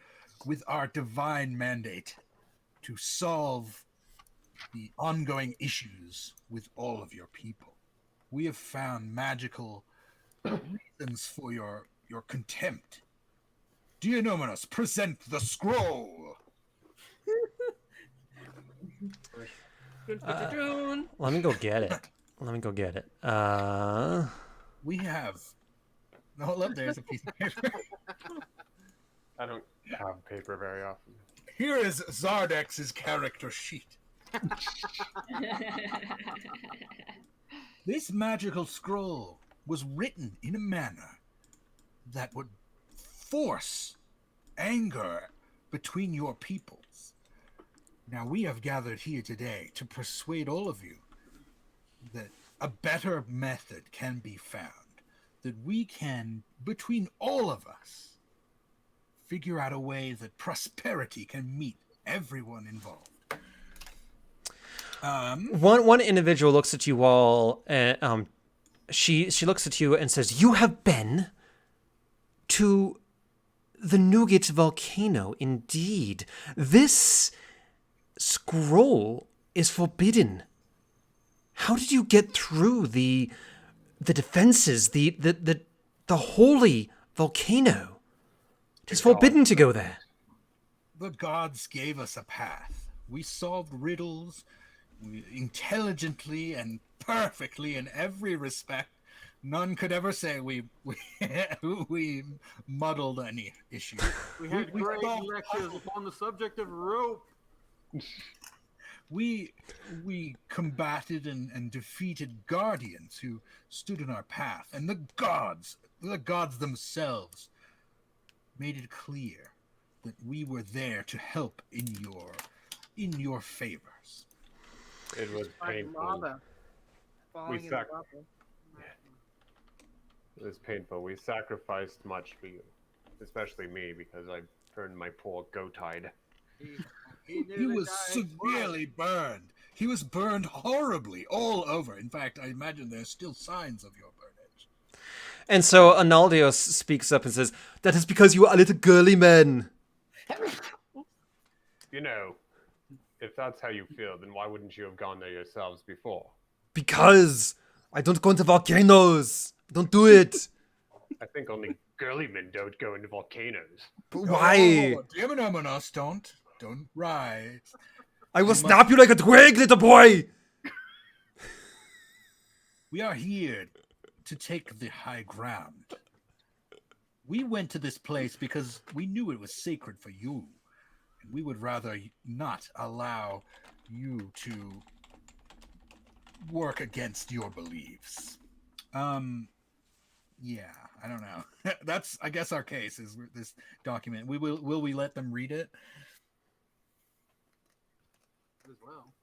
with our divine mandate to solve the ongoing issues with all of your people. We have found magical reasons for your contempt. Dianominos, present the scroll. Let me go get it. Let me go get it. We have. Oh, look, there's a piece of paper. I don't have paper very often. Here is Zardex's character sheet. This magical scroll was written in a manner that would force anger between your peoples. Now, we have gathered here today to persuade all of you that a better method can be found, that we can, between all of us, figure out a way that prosperity can meet everyone involved. One individual looks at you all, and she looks at you and says, "You have been to the Nougat volcano, indeed. This scroll is forbidden. How did you get through the defenses, the holy volcano? It is forbidden to go there." The gods gave us a path. We solved riddles intelligently and perfectly in every respect. None could ever say we muddled any issue. We had great lectures upon the subject of rope. We combated and defeated guardians who stood in our path, and the gods themselves made it clear that we were there to help in your favors. It was painful. It was painful. We sacrificed much for you, especially me, because I burned my poor goat hide. He was severely burned. He was burned horribly all over. In fact, I imagine there's still signs of your burnage. And so Analdios speaks up and says, "That is because you are little girly men." You know, if that's how you feel, then why wouldn't you have gone there yourselves before? Because I don't go into volcanoes. Don't do it. I think only girly men don't go into volcanoes. But why? Dianominos, don't rise. I will snap you like a twig, little boy. We are here to take the high ground. We went to this place because we knew it was sacred for you, and we would rather not allow you to work against your beliefs. Yeah, I don't know. That's, I guess, our case is this document. Will we let them read it? As well.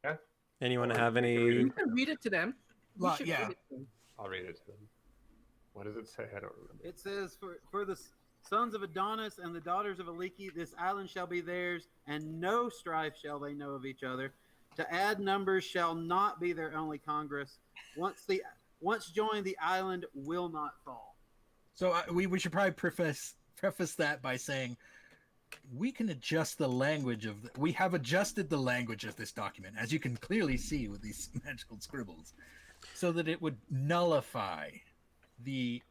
Yeah. Anyone have any? You can read it to them. We should Yeah. read it to them. I'll read it to them. What does it say? I don't remember. It says, for the sons of Adonis and the daughters of Aliki, this island shall be theirs, and no strife shall they know of each other. To add numbers shall not be their only congress. Once joined, the island will not fall. So we should probably preface that by saying we can adjust the language we have adjusted the language of this document, as you can clearly see with these magical scribbles, so that it would nullify the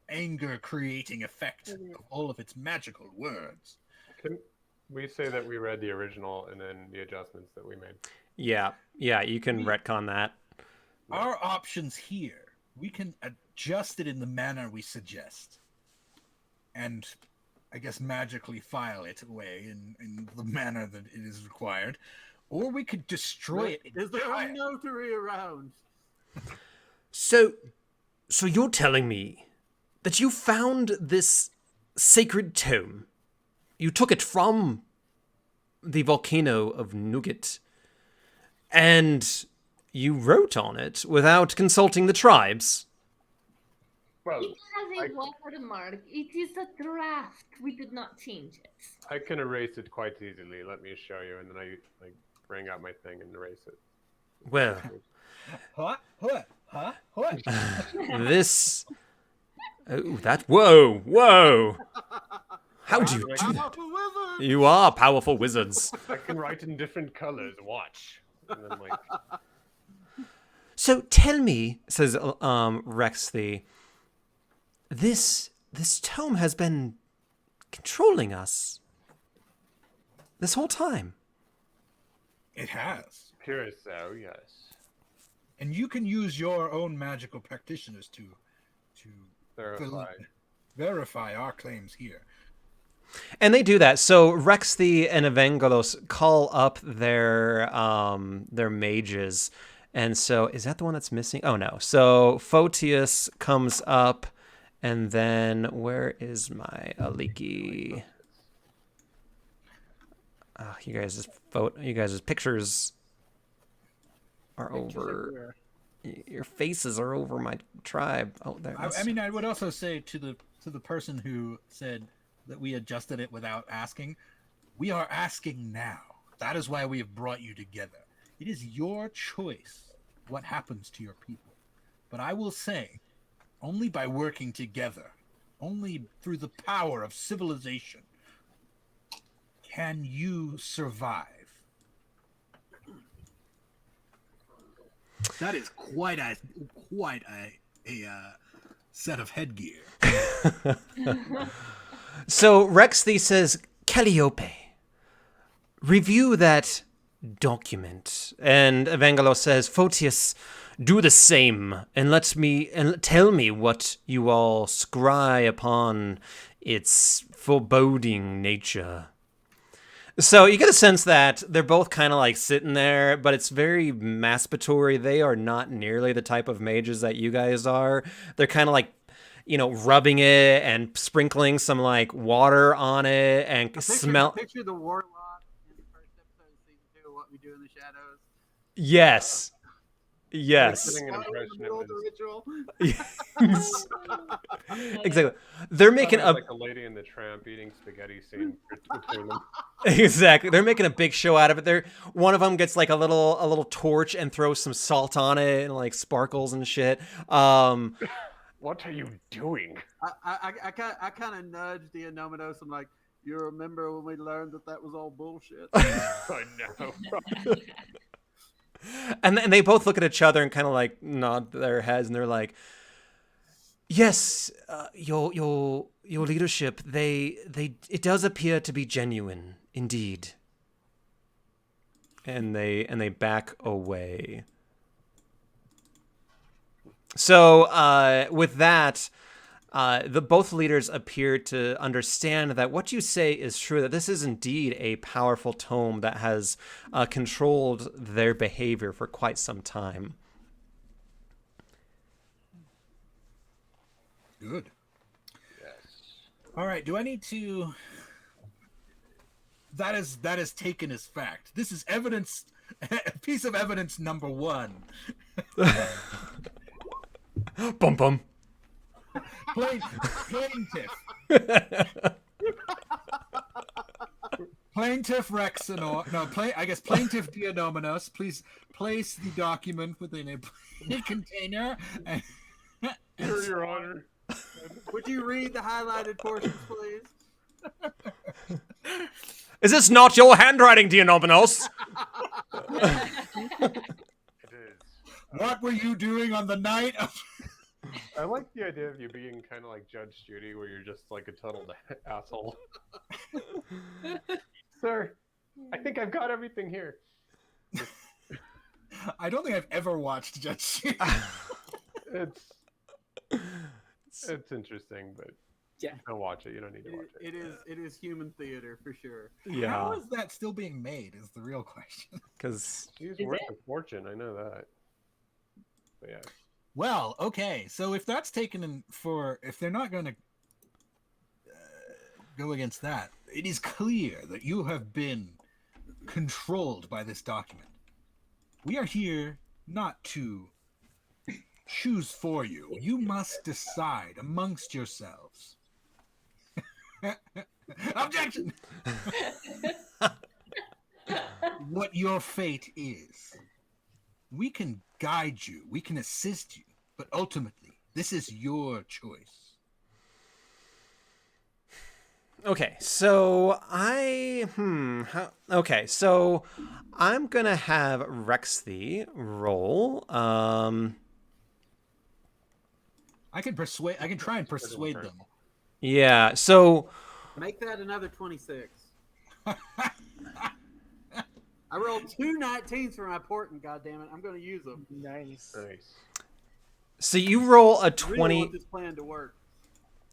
anger creating effect of all of its magical words. Can we say that we read the original and then the adjustments that we made? Yeah, you can retcon that. Our options here, we can adjust it in the manner we suggest, and I guess magically file it away in the manner that it is required, or we could destroy it. Is there a notary around? So you're telling me that you found this sacred tome. You took it from the volcano of Nougat, and you wrote on it without consulting the tribes. Well, It has a watermark. It is a draft. We did not change it. I can erase it quite easily. Let me show you, and then I like bring out my thing and erase it. Well, What? this... Oh, that... Whoa! How do you do that? Powerful wizard! You are powerful wizards. I can write in different colors. Watch. And then, like, So tell me, says Rexthy, this tome has been controlling us this whole time. It has. pure so, yes. And you can use your own magical practitioners to verify our claims here. And they do that. So Rexthy and Evangelos call up their mages. And so is that the one that's missing? Oh no. So Photius comes up, and then where is my Aliki? You guys' pictures are over. Your faces are over my tribe. Oh, there. I mean, I would also say to the person who said that we adjusted it without asking, we are asking now. That is why we have brought you together. It is your choice what happens to your people. But I will say, only by working together, only through the power of civilization, can you survive. That is quite a set of headgear. So Rexthy says, Calliope, review that document. And Evangelos says, Photius, do the same, and tell me what you all scry upon its foreboding nature. So you get a sense that they're both kind of like sitting there, but it's very masturbatory. They are not nearly the type of mages that you guys are. They're kind of like, rubbing it and sprinkling some like water on it and Picture the warlock in the first episode of season 2 of What We Do in the Shadows. Yes. Sitting in Right in the middle of the ritual. Exactly. They're making like a Lady and the Tramp eating spaghetti scene between them. Exactly. They're making a big show out of it. One of them gets like a little torch and throws some salt on it and like sparkles and shit. What are you doing? I kind of nudged the Anomanos. I'm like, you remember when we learned that was all bullshit? I know. And they both look at each other and kind of like nod their heads, and they're like, "Yes, your leadership. It does appear to be genuine, indeed." And they back away. So with that, both leaders appear to understand that what you say is true, that this is indeed a powerful tome that has controlled their behavior for quite some time. Good. Yes. All right. Do I need to? That is taken as fact. This is evidence. Piece of evidence number 1. Bum bum. Plaintiff. Plaintiff Rexenor. No, Plaintiff Dionomenos. Please place the document within a container. Sure, Your Honor. Would you read the highlighted portions, please? Is this not your handwriting, Dionomenos? It is. What were you doing on the night of? I like the idea of you being kind of like Judge Judy, where you're just like a total asshole. Sir, I think I've got everything here. I don't think I've ever watched Judge Judy. It's interesting, but Yeah. don't watch it. You don't need to watch it. It is human theater for sure. Yeah, How is that still being made? Is the real question. because He's Is worth it? a fortune. I know that. But yeah. Well, okay. So if that's taken if they're not going to go against that, it is clear that you have been controlled by this document. We are here not to choose for you. You must decide amongst yourselves. Objection! What your fate is. We can guide you, we can assist you, but ultimately, this is your choice. Okay, so okay, so I'm gonna have Rexthy roll. I can try and persuade them. Yeah, so Make that another 26. I rolled 2 19s for my portent, goddammit. I'm going to use them. Nice. so you roll a Really 20. want this plan to work.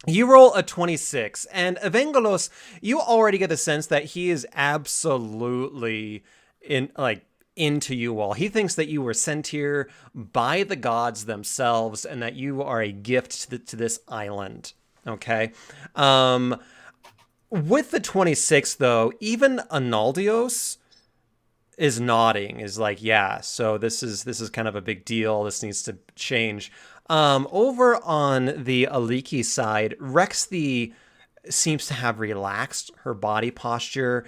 You roll a 26, and Evangelos, you already get the sense that he is absolutely into you all. He thinks that you were sent here by the gods themselves, and that you are a gift to this island. Okay, with the 26 though, even Analdios is nodding, is like, yeah, so this is kind of a big deal. This needs to change. Over on the Aliki side, Rexthy seems to have relaxed her body posture.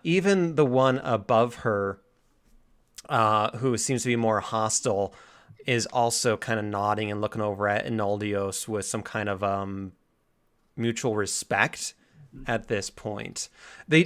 Even the one above her, who seems to be more hostile, is also kind of nodding and looking over at Inaldios with some kind of mutual respect at this point.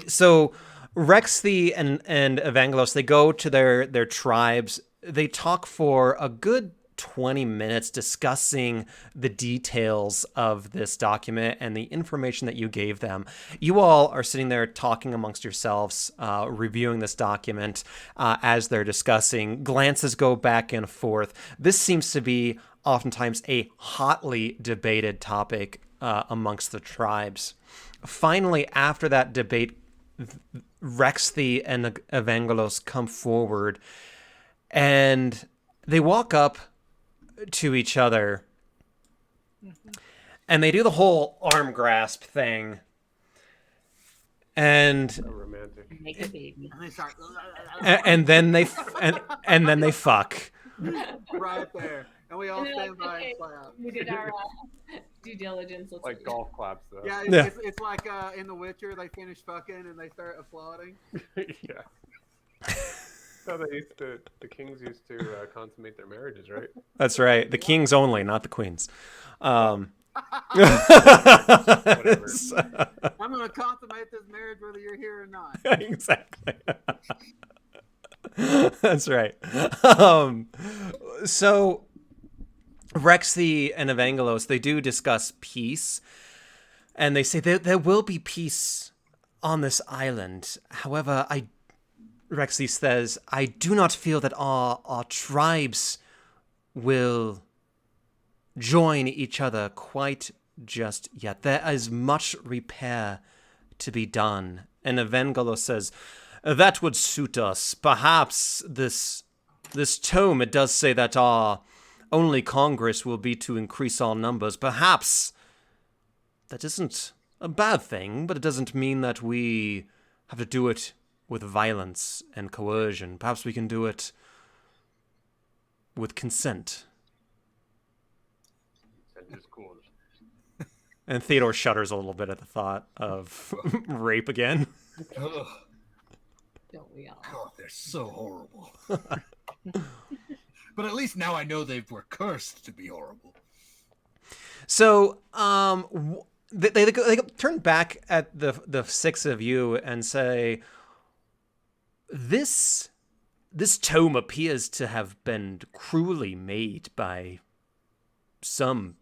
So Rexthy and Evangelos, they go to their tribes. They talk for a good 20 minutes discussing the details of this document and the information that you gave them. You all are sitting there talking amongst yourselves, reviewing this document as they're discussing. Glances go back and forth. This seems to be oftentimes a hotly debated topic amongst the tribes. Finally, after that debate, Rexthy and Evangelos come forward, and they walk up to each other, and they do the whole arm grasp thing, and So romantic. Make a baby. And they start. and then they fuck. Right there. And we all And they're stand like, by okay, and clap. we did our due diligence. Let's Like leave. golf claps, though. Yeah, Yeah. it's like in The Witcher, they finish fucking and they start applauding. Yeah. So the kings used to consummate their marriages, right? That's right. The kings only, not the queens. I'm going to consummate this marriage whether you're here or not. Exactly. That's right. So Rexthy and Evangelos, they do discuss peace, and they say there will be peace on this island. However, Rexthy says, I do not feel that our tribes will join each other quite just yet. There is much repair to be done. And Evangelos says, that would suit us. Perhaps this tome, it does say that our only Congress will be to increase our numbers. Perhaps that isn't a bad thing, but it doesn't mean that we have to do it with violence and coercion. Perhaps we can do it with consent. And just cool. And Theodore shudders a little bit at the thought of rape again. Ugh. Don't we all? God, they're so horrible. But at least now I know they were cursed to be horrible. So, they turn back at the six of you and say, This tome appears to have been cruelly made by some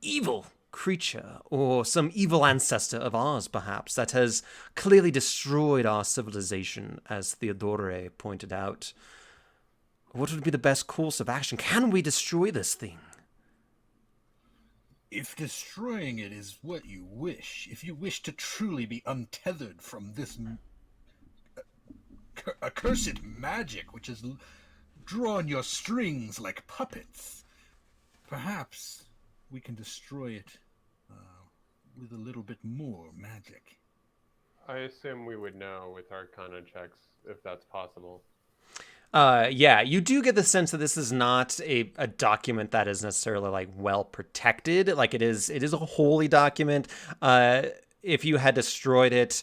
evil creature or some evil ancestor of ours, perhaps, that has clearly destroyed our civilization, as Theodore pointed out. What would be the best course of action? Can we destroy this thing? If destroying it is what you wish, if you wish to truly be untethered from this accursed magic which has drawn your strings like puppets, perhaps we can destroy it with a little bit more magic. I assume we would know with Arcana checks if that's possible. Yeah, you do get the sense that this is not a document that is necessarily like well protected. Like it is a holy document. If you had destroyed it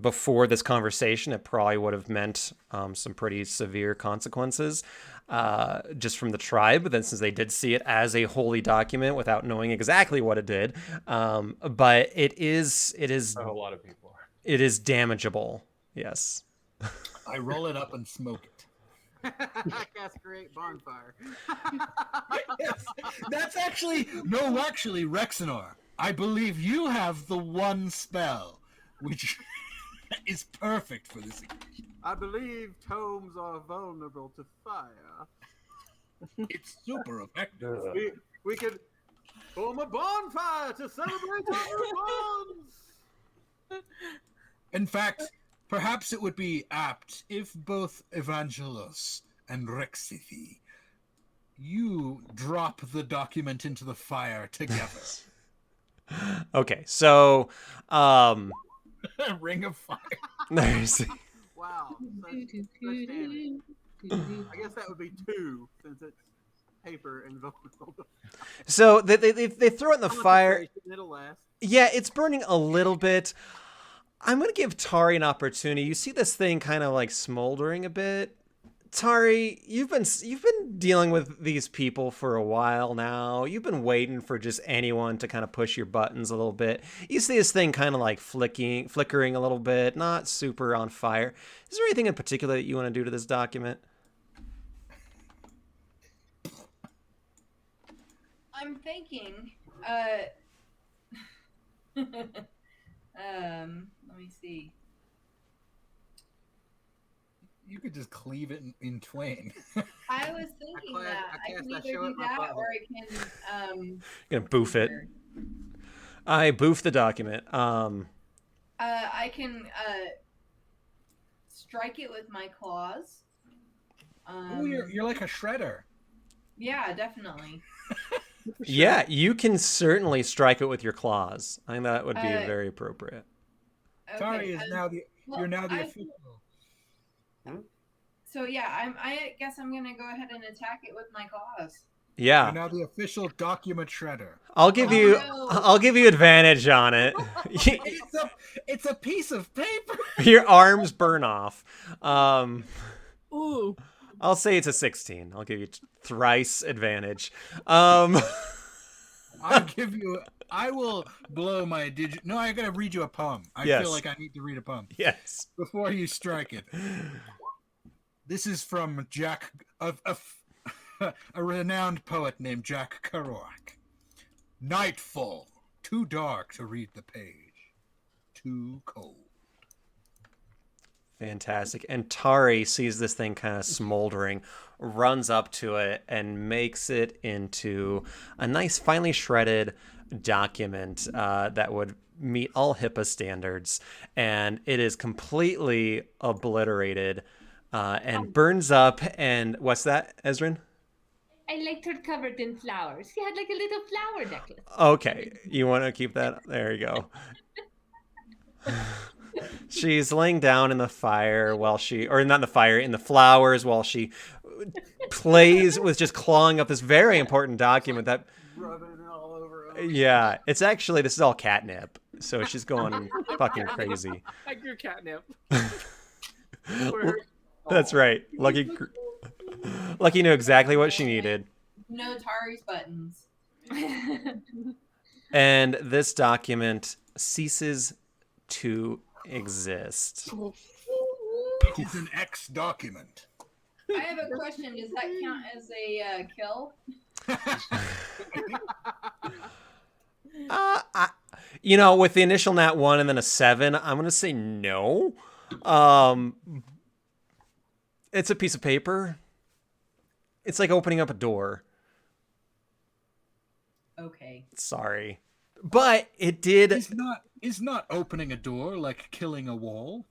before this conversation, it probably would have meant some pretty severe consequences just from the tribe. But then since they did see it as a holy document without knowing exactly what it did, but it is A whole lot of people are. it is damageable. Yes. I roll it up and smoke it. Cast create bonfire. Yes, that's actually Rexenor. I believe you have the one spell which is perfect for this occasion. I believe tomes are vulnerable to fire. It's super effective. We could form a bonfire to celebrate our bonds. In fact, perhaps it would be apt if both Evangelos and Rexithi, you drop the document into the fire together. Okay, so Ring of fire. there's Wow. Such damage. I guess that would be 2 since it's paper and vulnerable. so they throw it in the fire. It'll last. Yeah, it's burning a little bit. I'm gonna give Tari an opportunity. You see this thing kind of like smoldering a bit. Tari, you've been dealing with these people for a while now. You've been waiting for just anyone to kind of push your buttons a little bit. You see this thing kind of like flickering a little bit, not super on fire. Is there anything in particular that you want to do to this document? I'm thinking. Let me see. You could just cleave it in twain. I was thinking that I cast can that either show do at my that father. or I can Gonna boof it. I boof the document. I can strike it with my claws. Oh, you're like a shredder. Yeah, definitely. Yeah, you can certainly strike it with your claws. I think that would be very appropriate. Tari is now the you're now the I- official. So yeah, I guess I'm gonna go ahead and attack it with my claws. Yeah. You're now the official document shredder. I'll give you advantage on it. It's a piece of paper. Your arms burn off. Ooh. I'll say it's a 16. I'll give you thrice advantage. I will blow my digit. No, I gotta read you a poem. I Yes. feel like I need to read a poem Yes. before you strike it. This is from Jack, a renowned poet named Jack Kerouac. Nightfall, too dark to read the page, too cold. Fantastic. And Tari sees this thing kind of smoldering, runs up to it, and makes it into a nice, finely shredded document that would meet all HIPAA standards. And it is completely obliterated and burns up. And what's that, Ezrin? I liked her covered in flowers. She had like a little flower necklace. Okay, you want to keep that? There you go. She's laying down in the fire while or not in the fire, in the flowers while she plays with just clawing up this very important document that, Rubbing it all over. yeah, it's actually, this is all catnip. So she's going fucking crazy. Like your catnip. That's right. Lucky knew exactly what she needed. No Tari's buttons. And this document ceases to exist. It is an X document. I have a question. Does that count as a kill? With the initial nat 1 and then a 7, I'm going to say no. It's a piece of paper. It's like opening up a door. Okay. Sorry. But it did. Is not opening a door like killing a wall?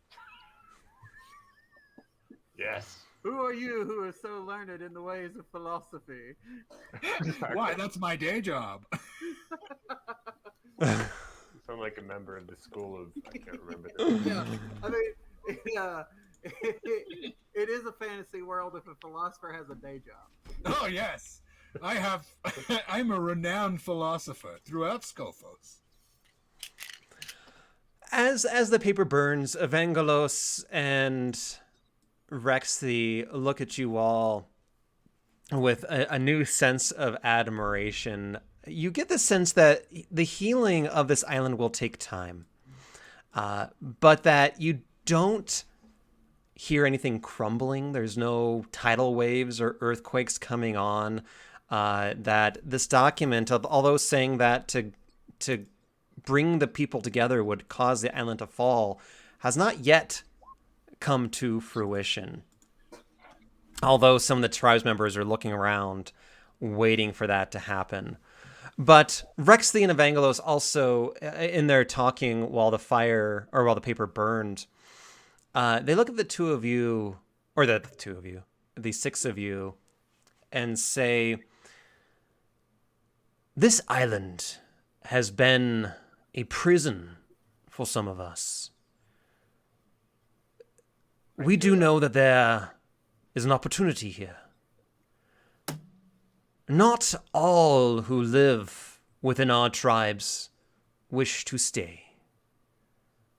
Yes. Who are you who is so learned in the ways of philosophy? Why? That's my day job. You sound like a member of the school of I can't remember. The Yeah, I mean, it is a fantasy world if a philosopher has a day job. Oh yes, I have. I'm a renowned philosopher throughout Scophos. As the paper burns, Evangelos and Rexy look at you all with a new sense of admiration. You get the sense that the healing of this island will take time, but that you don't hear anything crumbling. There's no tidal waves or earthquakes coming on. That this document, although saying that to bring the people together would cause the island to fall, has not yet come to fruition. Although some of the tribes members are looking around, waiting for that to happen. But Rexley and Evangelos also, in their talking while the paper burned, they look at the two of you, or the six of you, and say, "This island has been a prison for some of us. We do know that there is an opportunity here. Not all who live within our tribes wish to stay.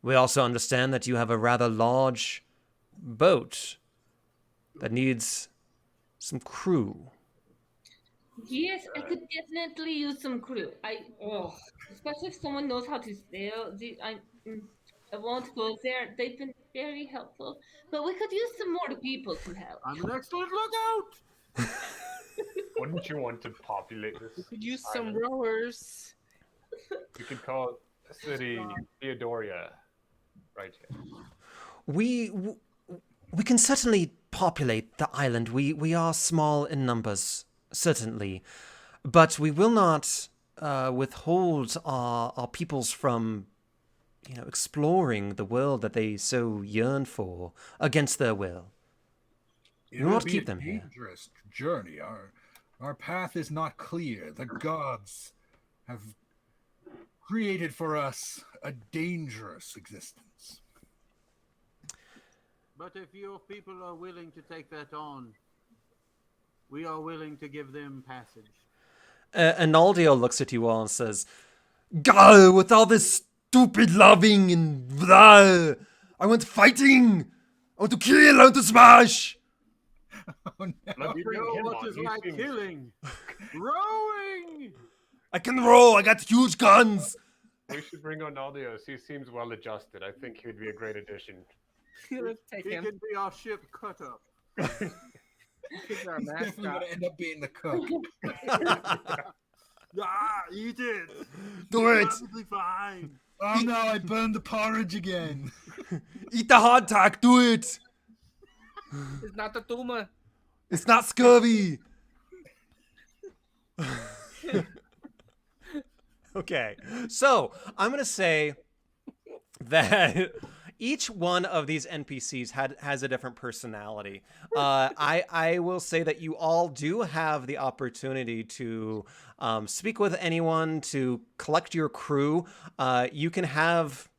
We also understand that you have a rather large boat that needs some crew." Yes, I could definitely use some crew. Especially if someone knows how to sail. I won't go there. They've been very helpful, but we could use some more people to help. I'm an excellent lookout. Wouldn't you want to populate this? Could use some island? rowers. You could call it the city Theodoria, right here. We can certainly populate the island. We are small in numbers, certainly, but we will not withhold our peoples from, exploring the world that they so yearn for against their will. It will will not be keep a them here. dangerous journey. Our path is not clear. The gods have created for us a dangerous existence. But if your people are willing to take that on, we are willing to give them passage. Analdio looks at you all and says, "Go with all this stupid loving and blah. I want fighting. I want to kill. I want to smash." Oh, no. Let's You bring know him what on. is He like seems- killing? Rowing! I can row. I got huge guns. We should bring on Aldios. He seems well adjusted. I think he'd be a great addition. Let's take He him. can be our ship cut up. He's our He's definitely going mascot. to end up being the cook. Eat it. Do it. Perfectly fine. Oh no, I burned the porridge again. Eat the hardtack. Do it. It's not the tumor. It's not scurvy. Okay, so I'm going to say that each one of these NPCs has a different personality. I will say that you all do have the opportunity to speak with anyone, to collect your crew. You can have,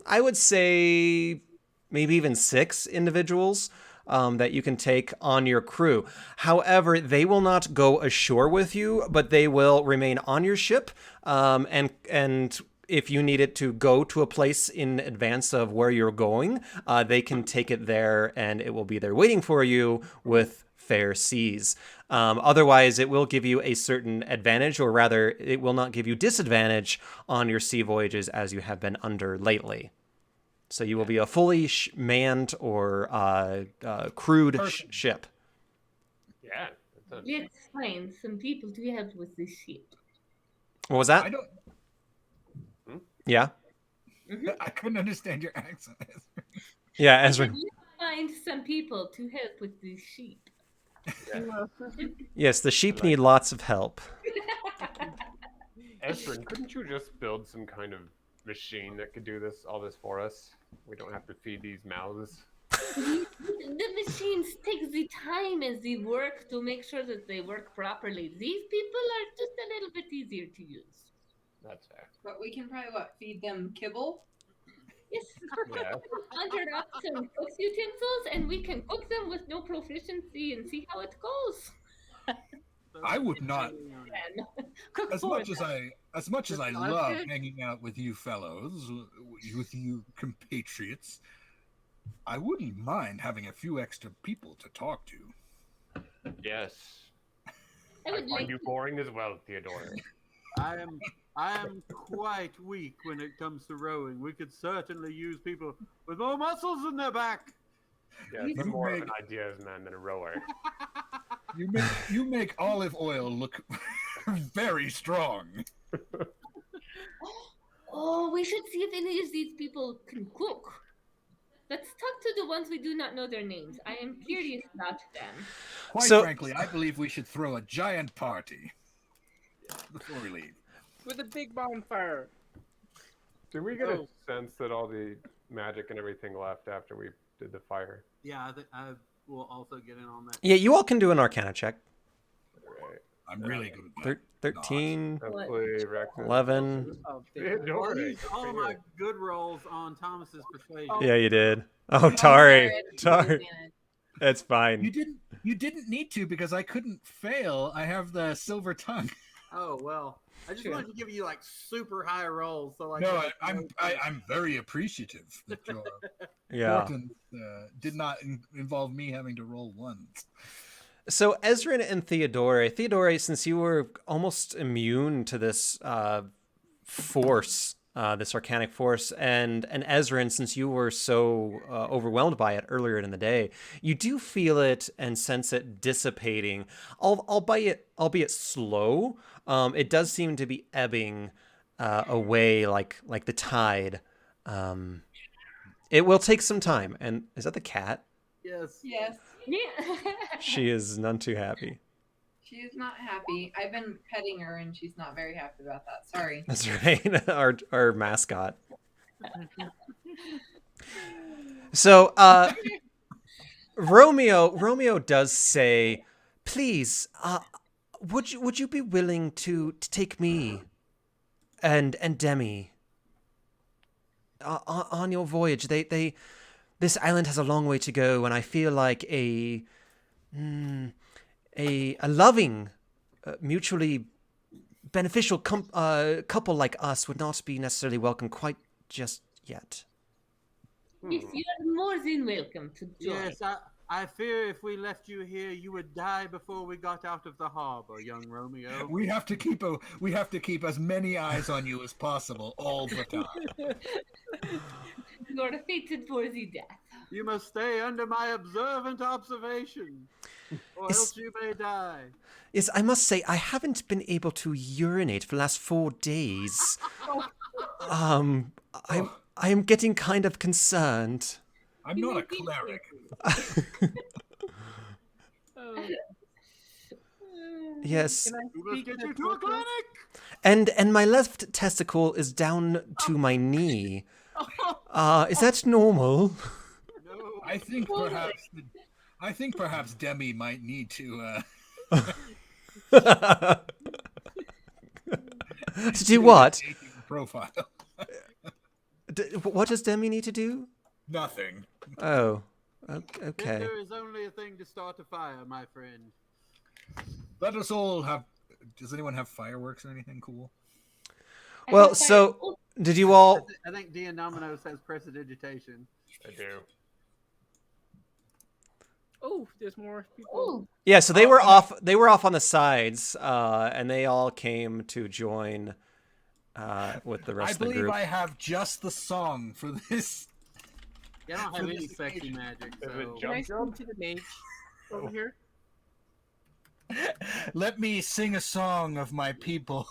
I would say, maybe even 6 individuals that you can take on your crew. However, they will not go ashore with you, but they will remain on your ship. And if you need it to go to a place in advance of where you're going, they can take it there, and it will be there waiting for you with fair seas. Otherwise, it will give you a certain advantage, or rather, it will not give you disadvantage on your sea voyages as you have been under lately. So you will be a fully manned or crewed ship. Yeah. That's Let's find some people to help with this ship. What was I that? don't. Yeah? I couldn't understand your accent. Yeah, Ezra. Let's find some people to help with this ship. Yes, the sheep need lots of help. Esrin, couldn't you just build some kind of machine that could do all this for us? We don't have to feed these mouths. The machines take the time and the work to make sure that they work properly. These people are just a little bit easier to use. That's fair. But we can probably feed them kibble. Yes, Yeah. conjure up some cook utensils and we can cook them with no proficiency and see how it goes. I would not. And cook As for much as them. I Not love good. hanging out with you fellows, with you compatriots, I wouldn't mind having a few extra people to talk to. Yes. I I would like find you boring as well, Theodore. I am quite weak when it comes to rowing. We could certainly use people with more muscles in their back. Yeah, You you're more of make- an ideas man than a rower. You make olive oil look very strong. Oh, we should see if any of these people can cook. Let's talk to the ones we do not know their names. I am curious about them. Quite So- frankly, I believe we should throw a giant party before we leave. With a big bonfire. Did we get Oh. a sense that all the magic and everything left after we did the fire? Yeah, I think I will also get in on that. Yeah, you all can do an Arcana check. Right. I'm really good at that. 13, Hopefully, Rex. 11. Oh, Theodore. Well, I used all of my good rolls on Thomas's persuasion. Yeah, you did. Oh, Tari. Sorry, I had Tari. disadvantage. It's fine. You didn't need to because I couldn't fail. I have the silver tongue. Oh well, I just Sure. wanted to give you like super high rolls. So like, No, I'm very appreciative that your Yeah. importance did not involve me having to roll ones. So Ezrin and Theodore, since you were almost immune to this force, this arcanic force, and Ezrin, since you were so overwhelmed by it earlier in the day, you do feel it and sense it dissipating, albeit slow. It does seem to be ebbing away like the tide. It will take some time. And is that the cat? yes. Yes. Yeah. She is none too happy. She is not happy. I've been petting her and she's not very happy about that. Sorry. That's right. Our mascot. So Romeo does say, please, would you be willing to take me and Demi on your voyage? This island has a long way to go, and I feel like a loving, mutually beneficial couple like us would not be necessarily welcome quite just yet. Yes, you are more than welcome to join. Yes, I fear if we left you here, you would die before we got out of the harbor, young Romeo. We have to keep as many eyes on you as possible all the time. You are fated for the death. You must stay under my observant observation, or Is- else you may die. Yes, I must say I haven't been able to urinate for the last 4 days. I am getting kind of concerned. I'm not a cleric. Oh, Yes, can I We must speak get to you to a Coco? clinic. and my left testicle is down to my knee. Is that normal? No. I think perhaps Demi might need to To do what? dating profile. What does Demi need to do? Nothing. Oh, okay. There is only a thing to start a fire, my friend. Let us all have. Does anyone have fireworks or anything cool? Well, so did you all? I think Dianominos has prestidigitation. I do. Oh, there's more people. Oh, Yeah, so they were off. They were off on the sides, and they all came to join with the rest I of the believe group. I have just the song for this. Yeah, I don't have For any this sexy occasion. magic, Is it so Can I Jump speak to the mage over here? Let me sing a song of my people.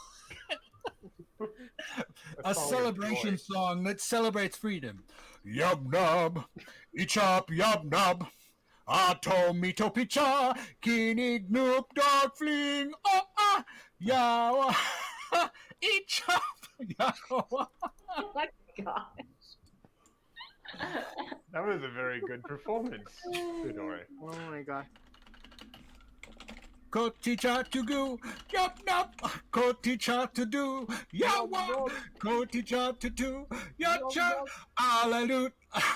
A song of celebration joy. song that celebrates freedom. Yub nub, ichop yub nub. Atomito picha, kinig noop dog fling, oh ah, yawa, ichop, yawa. my God. That was a very good performance, Fedora. Oh my god. Koticha to go, yup yup. Koticha to do, yawa. Koticha to do, yacha.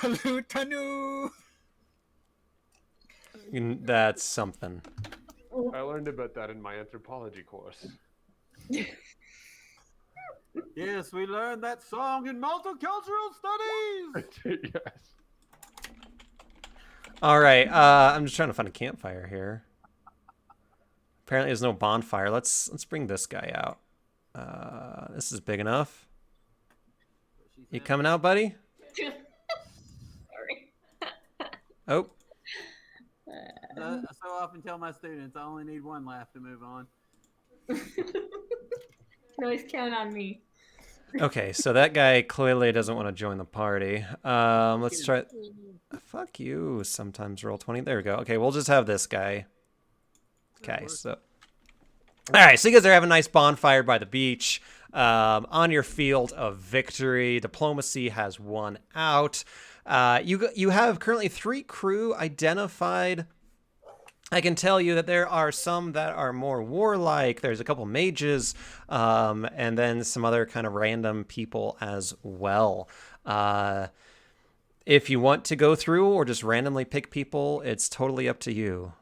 Alutanu. That's something. I learned about that in my anthropology course. Yes, we learned that song in multicultural studies. Yes. All right, I'm just trying to find a campfire here. Apparently, there's no bonfire. Let's bring this guy out. This is big enough. You coming out, buddy? Sorry. Oh, I so often tell my students I only need one laugh to move on. Can always count on me. okay. So that guy clearly doesn't want to join the party. Let's try. Fuck you. Sometimes roll 20. There we go. Okay, we'll just have this guy. Okay, so. All right, so you guys are having a nice bonfire by the beach. On your field of victory, diplomacy has won out. You have currently 3 crew identified. I can tell you that there are some that are more warlike. There's a couple mages, and then some other kind of random people as well. If you want to go through or just randomly pick people, it's totally up to you.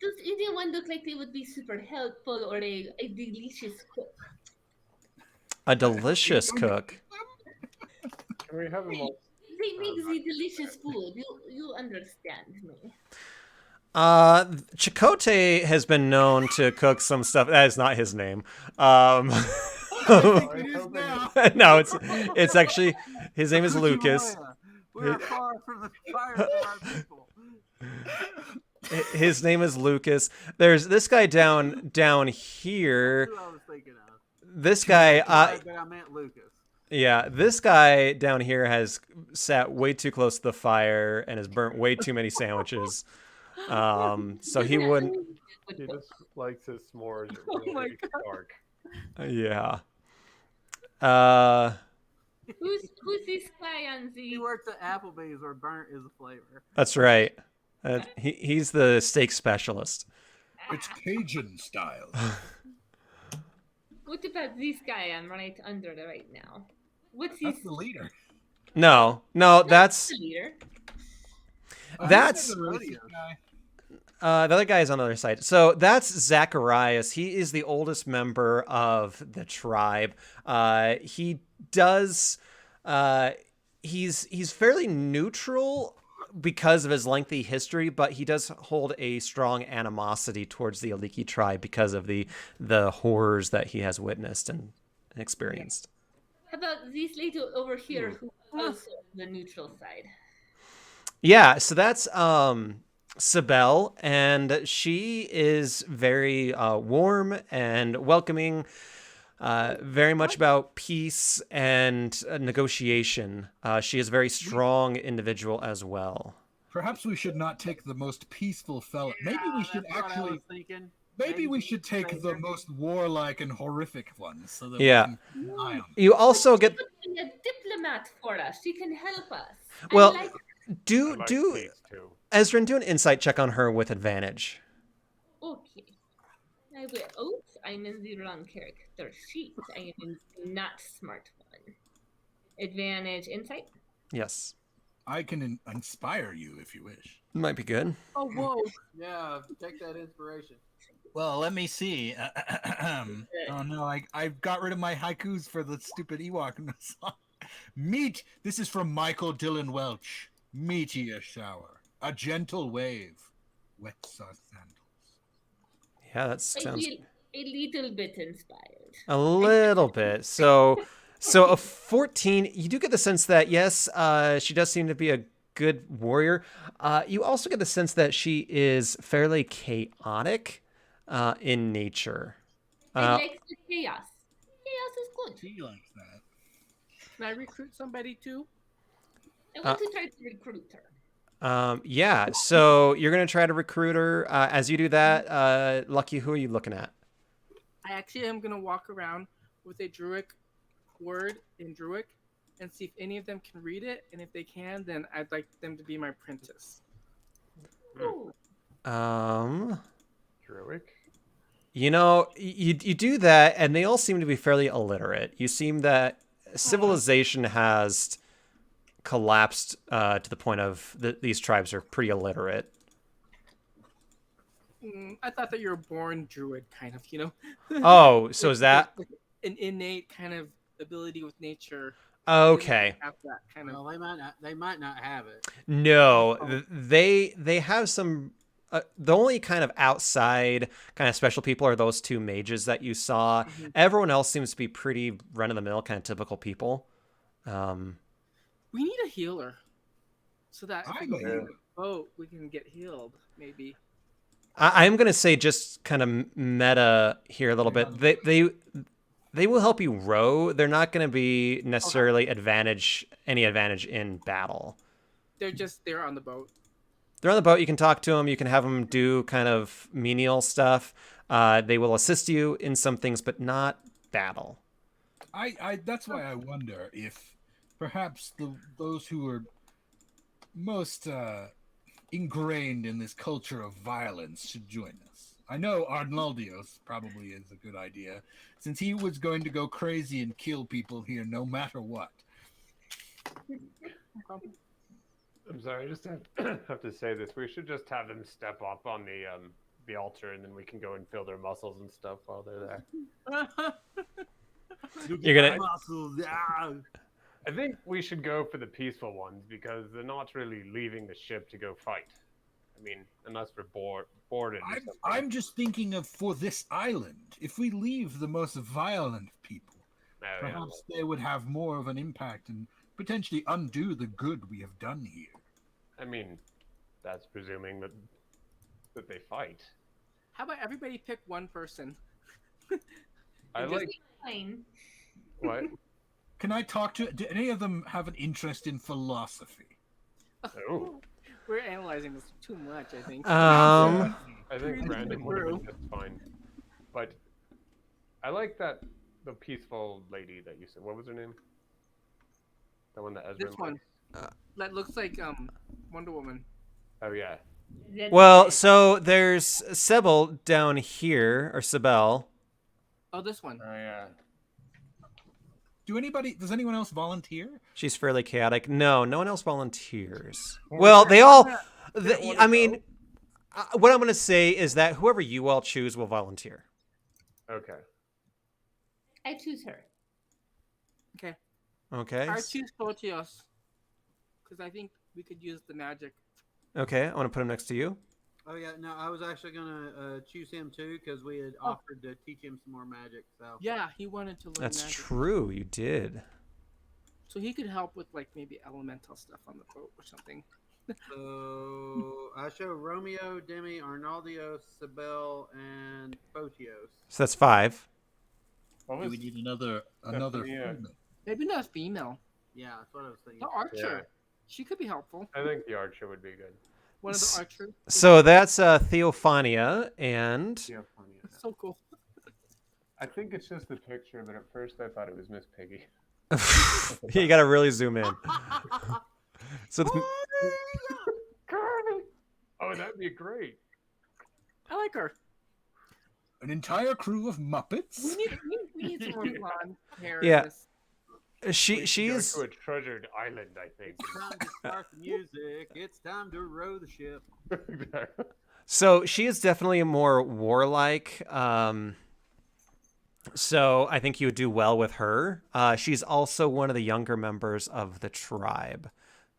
Does anyone look like they would be super helpful or a delicious cook? A delicious cook. Can we have them all? They make the delicious food. You understand me. Chakotay has been known to cook some stuff. That is not his name. No, it's actually his name is Lucas. We are far from the fire of our people. His name is Lucas. There's this guy down here. That's who I was thinking of. This guy, But I meant Lucas. yeah, this guy down here has sat way too close to the fire and has burnt way too many sandwiches. So he wouldn't. He just likes his s'mores. Oh my God. Dark. Yeah. Who's this guy on He the? works at Applebee's where burnt is a flavor. That's right. He's the steak specialist. It's Cajun style. What about this guy I'm right under right now? What's his That's the leader. No, that's leader? That's- the racist guy. the other guy is on the other side. So that's Zacharias. He is the oldest member of the tribe. He does. He's fairly neutral because of his lengthy history, but he does hold a strong animosity towards the Aliki tribe because of the horrors that he has witnessed and experienced. How about this lady over here who also on the neutral side? Yeah, so that's Sibel, and she is very warm and welcoming, very much about peace and negotiation. She is a very strong individual as well. Perhaps we should not take the most peaceful fellow. Maybe we should That's what I actually. was thinking. Maybe we should take the most warlike and horrific ones, so that Yeah. we can keep an eye on them. You also get She's a diplomat for us. She can help us. Well, I like do I like do steaks, too. Ezrin, do an insight check on her with advantage. Okay. I will. Oops, I'm in the wrong character sheet. I am in the not smart one. Advantage insight. Yes, I can inspire you if you wish. might be good. Oh whoa. Yeah, take that inspiration. Well, let me see. Oh no, I got rid of my haikus for the stupid Ewok song. Meet. This is from Michael Dylan Welch. Meteor shower, a gentle wave, wet sauce sandals. Yeah, that I sounds feel a little bit inspired. a little bit. So a 14. You do get the sense that yes, she does seem to be a good warrior. You also get the sense that she is fairly chaotic in nature. I like the chaos. Chaos is good. He likes that. Can I recruit somebody too? I want to try to recruit her. Yeah, so you're gonna try to recruit her. As you do that, Lucky, who are you looking at? I actually am gonna walk around with a Druic word in Druic and see if any of them can read it. And if they can, then I'd like them to be my apprentice. Ooh. Druic. You know, you do that, and they all seem to be fairly illiterate. You seem that civilization has collapsed to the point of these tribes are pretty illiterate. I thought that you were born druid, kind of, you know. Oh, so is that Like an innate kind of ability with nature? okay? Have that kind of. Well, they might not have it. No, they have some. The only kind of outside kind of special people are those two mages that you saw. Everyone else seems to be pretty run of the mill, kind of typical people. We need a healer, so that if we I'm go a to healer. the boat, we can get healed. Maybe. I'm gonna say just kind of meta here a little bit. They will help you row. They're not gonna be necessarily any advantage in battle. They're on the boat. They're on the boat. You can talk to them. You can have them do kind of menial stuff. They will assist you in some things, but not battle. That's why I wonder if perhaps those who are most ingrained in this culture of violence should join us. I know Arnaldios probably is a good idea, since he was going to go crazy and kill people here no matter what. I'm sorry, I just have to say this. We should just have them step up on the altar, and then we can go and feel their muscles and stuff while they're there. You're gonna. I think we should go for the peaceful ones because they're not really leaving the ship to go fight. I mean, unless we're boarded. or something. I'm just thinking of for this island. If we leave the most violent people, Oh, yeah. perhaps they would have more of an impact and potentially undo the good we have done here. I mean, that's presuming that they fight. How about everybody pick one person? I Just- like Fine. what? Can I talk to? Do any of them have an interest in philosophy? Oh, We're analyzing this too much, I think. I think Read Brandon the would have been through. just fine. But I like that the peaceful lady that you said. What was her name? The one that Ezra. This one. That looks like Wonder Woman. Oh yeah. Well, so there's Sybil down here, or Sibel. Oh, this one. Oh yeah. Does anyone else volunteer? She's fairly chaotic. No one else volunteers. Well, they all. I mean, what I'm going to say is that whoever you all choose will volunteer. Okay. I choose her. Okay. Okay. I choose Proteus because I think we could use the magic. Okay, I want to put him next to you. Oh yeah, no, I was actually gonna choose him too because we had offered to teach him some more magic. So Yeah, he wanted to learn That's magic. true. You did. So he could help with like maybe elemental stuff on the boat or something. So I show Romeo, Demi, Arnaldio, Sibel, and Photios. So that's 5. What Do was we need another Stephanie, female? Maybe not female. Yeah, that's what I was thinking. The archer. Yeah. She could be helpful. I think the archer would be good. One of the archers. So that's Theophania and. Yeah, It's so cool. I think it's just the picture, but at first I thought it was Miss Piggy. You got to really zoom in. So Oh, that'd be great. I like her. An entire crew of Muppets? We need some more blonde hair. in Yeah. this. We she's should go to a treasured island, I think. It's time to start the music. It's time to row the ship. so she is definitely more warlike. So I think you would do well with her. She's also one of the younger members of the tribe.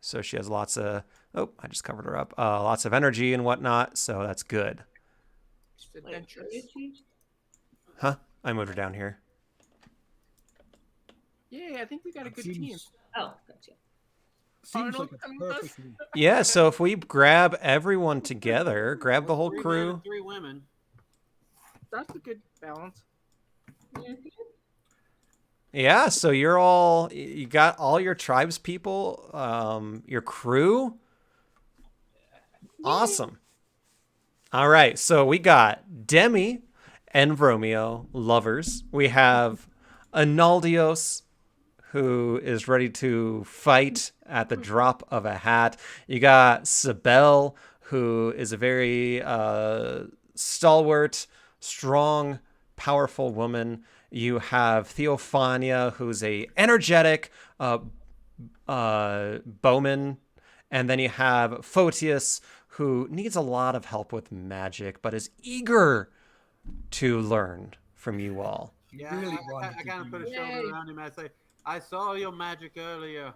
So she has lots of, I just covered her up. Lots of energy and whatnot. So that's good. She's adventurous. Huh? I moved her down here. Yeah, I think we got a good team. Oh, gotcha. Seems Arnold, like a come with us. perfectly. Yeah. So if we grab everyone together, grab the whole Three men crew. and 3 women. That's a good balance. Yeah. So you got all your tribes people, your crew. Awesome. All right. So we got Demi and Romeo, lovers. We have Analdios, who is ready to fight at the drop of a hat. You got Sibel, who is a very stalwart, strong, powerful woman. You have Theophania, who's a energetic bowman. And then you have Photius, who needs a lot of help with magic, but is eager to learn from you all. Yeah, Really I wanted to kind of do put a Yay. shoulder around him. I say, I saw your magic earlier,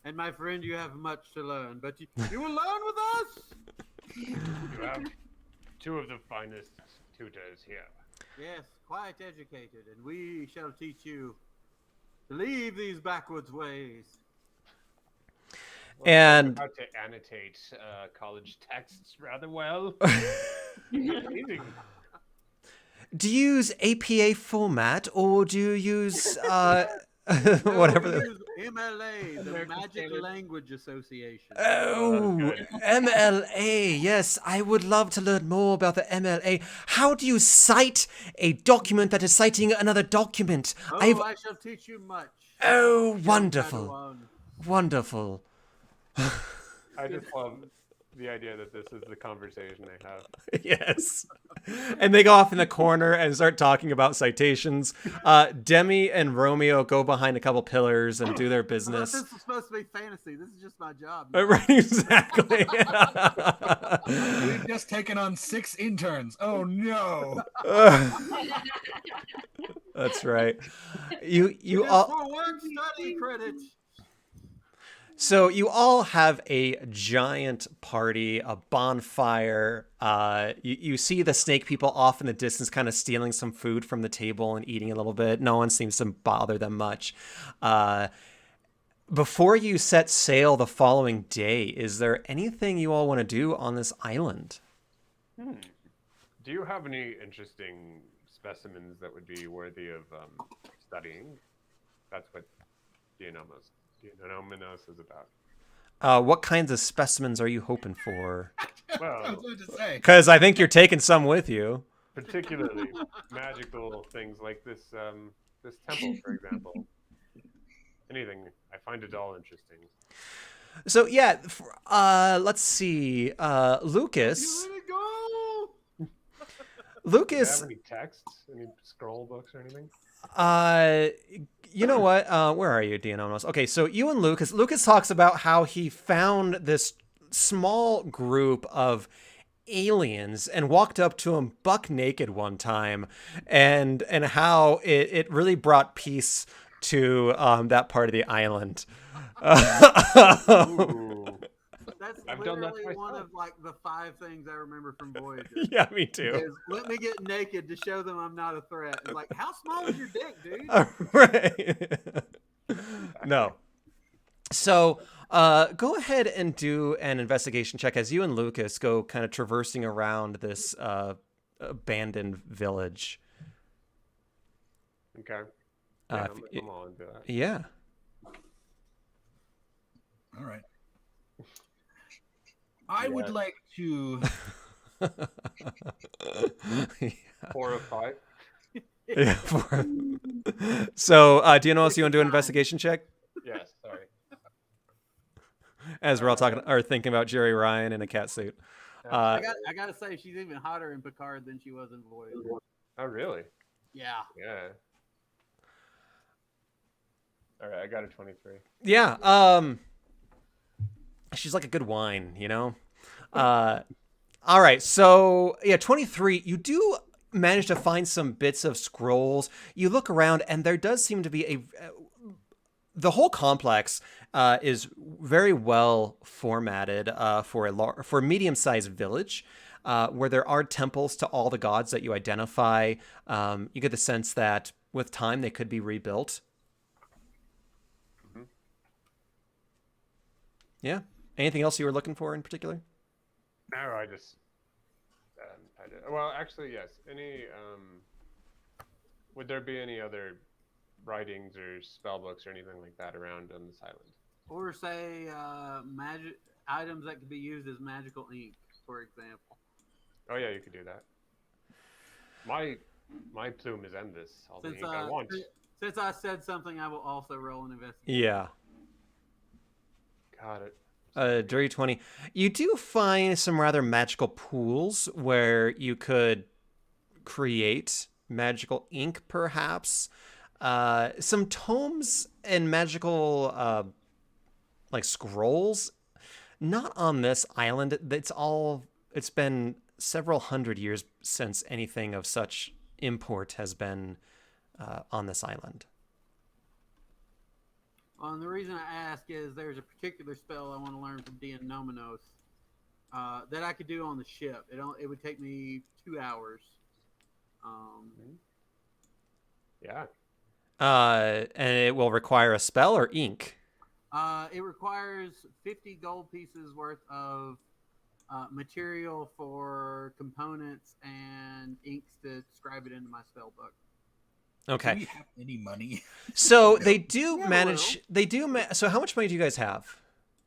and my friend, you have much to learn, but you will learn with us. You have two of the finest tutors here. Yes, quite educated, and we shall teach you to leave these backwards ways. And how to annotate college texts rather well. Amazing. do you use APA format or do you use whatever? We use MLA, the Magic Language Association. Oh, MLA. Yes, I would love to learn more about the MLA. How do you cite a document that is citing another document? Oh, I shall teach you much. Oh, young wonderful. Padawan. Wonderful. I just love the idea that this is the conversation they have. Yes. And they go off in the corner and start talking about citations. Demi and Romeo go behind a couple pillars and do their I thought business. this was supposed to be fantasy. This is just my job. Right, exactly. We've just taken on 6 interns. Oh no! That's right. You Just all. for one study credit. So you all have a giant party, a bonfire. You see the snake people off in the distance kind of stealing some food from the table and eating a little bit. No one seems to bother them much. Before you set sail the following day, is there anything you all want to do on this island? Do you have any interesting specimens that would be worthy of studying? That's what Dionomos is about. What kinds of specimens are you hoping for? I Well, was going to say. Because I think you're taking some with you. particularly magical things like this temple, for example. Anything. I find it all interesting. So yeah, let's see. Lucas. You really go. Do you Lucas. have any texts? Any scroll books or anything? You know what? Where are you, Dionomos? Okay, so you and Lucas talks about how he found this small group of aliens and walked up to him buck naked one time, and how it really brought peace to that part of the island. Ooh. That's I've done that literally one myself. of like the 5 things I remember from Voyager. Yeah, me too. Is let me get naked to show them I'm not a threat. It's like, how small is your dick, dude? Right. No. So go ahead and do an investigation check as you and Lucas go kind of traversing around this abandoned village. Okay. Uh, Yeah, if- I'm all into that. Yeah. All right. I would Yes. like to. 4 of 5. Yeah. So, do you know else you want to do an investigation check? Yes, sorry. As we're all talking or thinking about Jerry Ryan in a cat suit. I gotta say, she's even hotter in Picard than she was in Voyager. Oh, really? Yeah. Yeah. All right, I got a 23. Yeah. She's like a good wine, you know? All right. So, yeah, 23. You do manage to find some bits of scrolls. You look around, and there does seem to be the whole complex is very well formatted for a medium-sized village. Where there are temples to all the gods that you identify. You get the sense that with time they could be rebuilt. Mm-hmm. Yeah. Anything else you were looking for in particular? No, I just. Well, actually, yes. Any. Would there be any other writings or spell books or anything like that around on this island? Or say magic items that could be used as magical ink, for example. Oh yeah, you could do that. My plume is endless. All the Since ink I want. Since I said something, I will also roll an investigation. Yeah. Got it. Dirty 20. You do find some rather magical pools where you could create magical ink, perhaps. Some tomes and magical, like scrolls. Not on this island. It's been several hundred years since anything of such import has been on this island. And the reason I ask is there's a particular spell I want to learn from Dian Nomenos that I could do on the ship. It would take me 2 hours. Yeah. And it will require a spell or ink. It requires 50 gold pieces worth of material for components and inks to scribe it into my spell book. Okay. Do we have any money? So they do Yeah, manage. They do. So how much money do you guys have?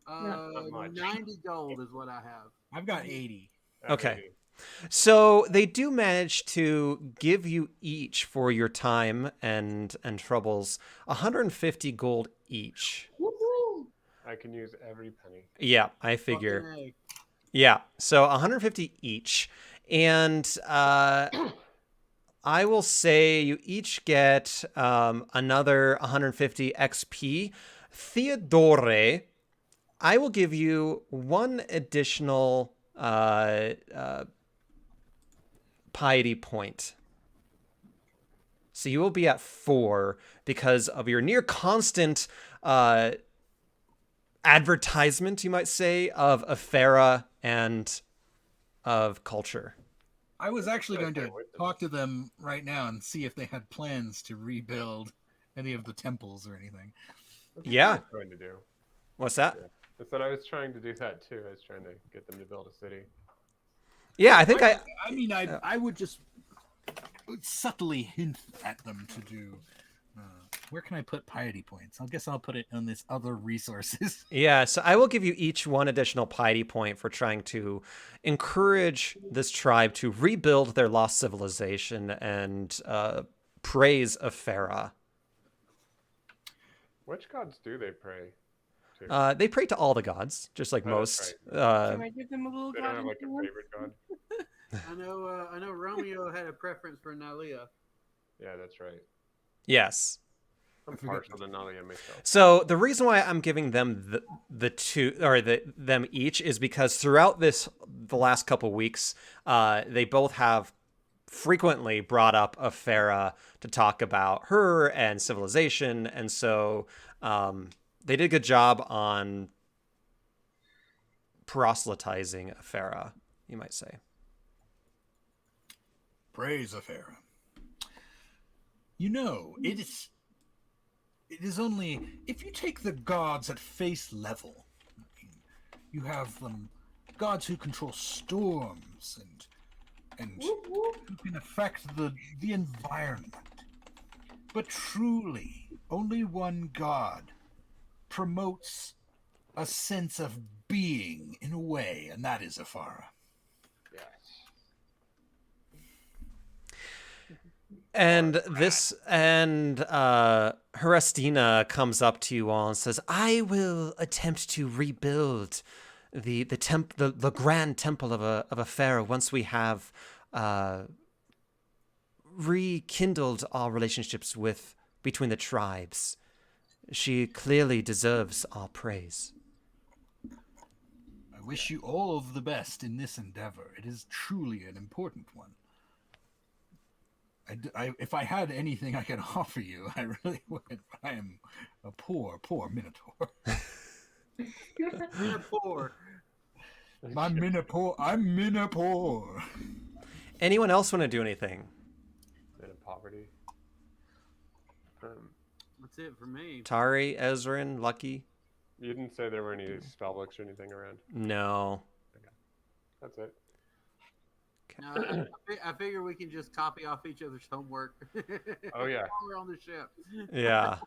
Not much. 90 gold is what I have. I've got 80. Okay. So they do manage to give you each for your time and troubles 150 gold each. Woohoo! I can use every penny. Yeah, I figure. Fucking A. Yeah, so 150 each, and I will say you each get another 150 XP. Theodore, I will give you one additional piety point. So you will be at 4 because of your near constant advertisement, you might say, of Afera and of culture. I was actually going to with them. talk to them right now and see if they had plans to rebuild any of the temples or anything. Yeah. I was trying to do. What's that? I said I was trying to do that too. I was trying to get them to build a city. Yeah, I think I would just subtly hint at them to do. Where can I put piety points? I guess I'll put it on this other resources. Yeah, so I will give you each one additional piety point for trying to encourage this tribe to rebuild their lost civilization and praise Afera. Which gods do they pray to? They pray to all the gods, just like Oh, most. that's Can I give them a little They don't have god? like a favorite god. I know Romeo had a preference for Nalia. Yeah, that's right. Yes. I'm partial to Nalia myself. So the reason why I'm giving them them each is because throughout the last couple weeks, they both have frequently brought up Afera to talk about her and civilization, and so they did a good job on proselytizing Afera, you might say. Praise Afera. You know, it is only if you take the gods at face level. You have them gods who control storms and Whoop, whoop. who can affect the environment. But truly, only one god promotes a sense of being in a way, and that is Afara. Yes. And Herestina comes up to you all and says, "I will attempt to rebuild the grand temple of a pharaoh once we have rekindled our relationships between the tribes. She clearly deserves our praise." I wish you all of the best in this endeavor. It is truly an important one. If I had anything I could offer you, I really would. But I am a poor Minotaur. Minotaur. I'm Minotaur. Anyone else want to do anything? In poverty. That's it for me. Tari, Ezrin, Lucky? You didn't say there were any spell books or anything around. No. That's it. No, I figure we can just copy off each other's homework. Oh yeah. While we're on the ship. Yeah.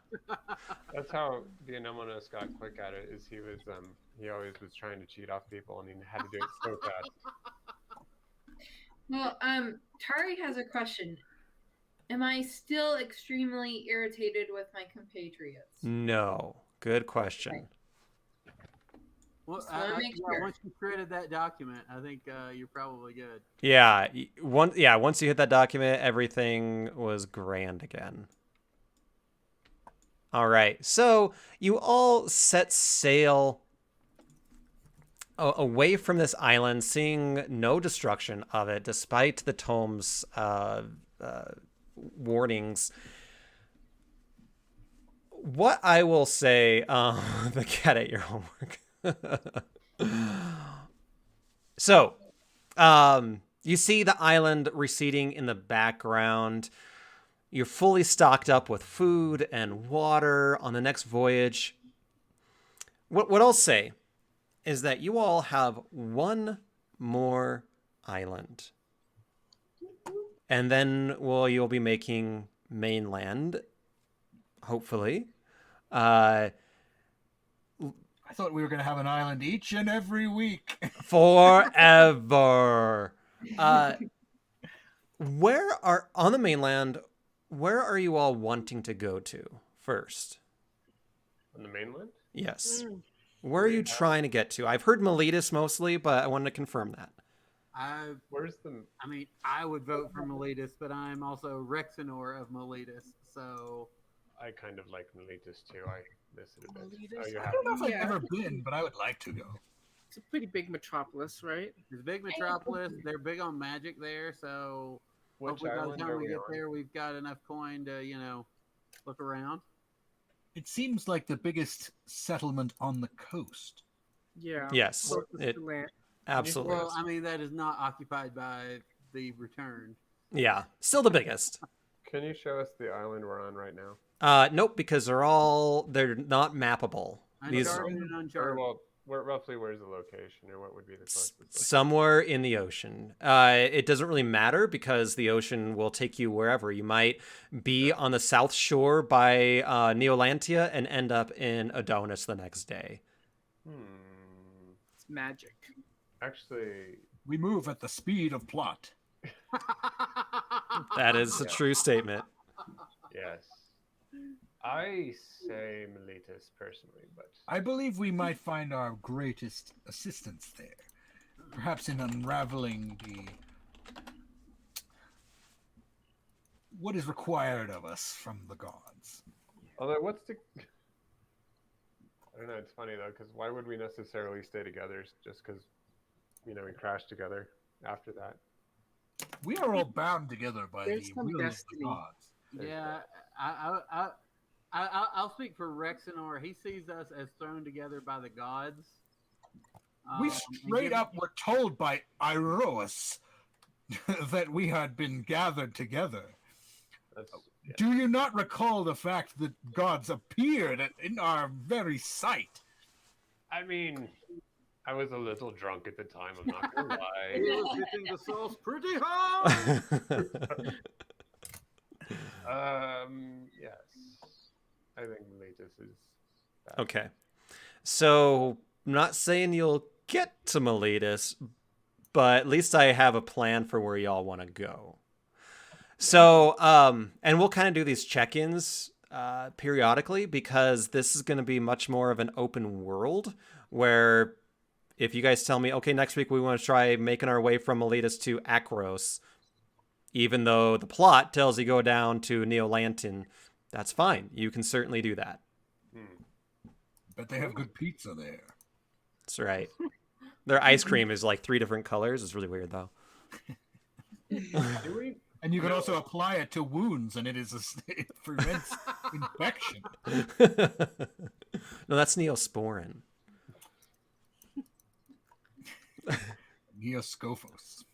That's how the Anemonos got quick at it. Is he always was trying to cheat off people, and he had to do it so fast. Well, Tari has a question. Am I still extremely irritated with my compatriots? No. Good question. Well, Just wanna make sure. once you created that document, I think you're probably good. Yeah, once you hit that document, everything was grand again. All right. So, you all set sail away from this island, seeing no destruction of it despite the tome's warnings. What I will say, get at your homework. So, you see the island receding in the background. You're fully stocked up with food and water on the next voyage. What I'll say is that you all have one more island. And then, well, you'll be making mainland, hopefully. I thought we were going to have an island each and every week. Forever. On the mainland, where are you all wanting to go to first? On the mainland? Yes. Where are you trying to get to? I've heard Miletus mostly, but I wanted to confirm that. Where's the? I mean, I would vote for Miletus, but I'm also Rexenor of Miletus, so I kind of like Miletus too. I miss it a bit. Miletus? Oh, you I have don't know if I've Yeah. ever been, but I would like to go. It's a pretty big metropolis, right? it's a big metropolis. They're big on magic there, so Which hopefully by the island time are we we get on? there, we've got enough coin to, look around. It seems like the biggest settlement on the coast. Yeah. Yes, Closest it to land. absolutely Well, is. I mean, that is not occupied by the Return. Yeah, still the biggest. Can you show us the island we're on right now? Nope, because they're not mappable. These Uncharted and Or, Uncharted. well, where's the location, or what would be the closest? somewhere in the ocean. It doesn't really matter because the ocean will take you wherever. You might be on the south shore by Neolantia and end up in Adonis the next day. It's magic. Actually, We move at the speed of plot. That is a true statement. yes. I say Miletus personally, but I believe we might find our greatest assistance there. Perhaps in unraveling what is required of us from the gods. although what's the? I don't know. It's funny though, because why would we necessarily stay together just because, we crashed together after that? We are all bound together by There's the some will of the destiny. gods. Yeah, I'll speak for Rexenor. He sees us as thrown together by the gods. We and straight given- up were told by Iroas that we had been gathered together. That's yeah. Do you not recall the fact that gods appeared in our very sight? I mean, I was a little drunk at the time. I'm not gonna He lie. was hitting the sauce pretty hard. Yes. I think Miletus is. Bad. Okay. So, I'm not saying you'll get to Miletus, but at least I have a plan for where y'all want to go. So, and we'll kind of do these check-ins periodically because this is going to be much more of an open world where if you guys tell me, okay, next week we want to try making our way from Miletus to Akros, even though the plot tells you go down to Neolantin, that's fine. You can certainly do that. But they have good pizza there. That's right. Their ice cream is like 3 different colors. It's really weird, though. Do we? And you can also apply it to wounds, and it prevents infection. No, that's Neosporin. Neoscophos.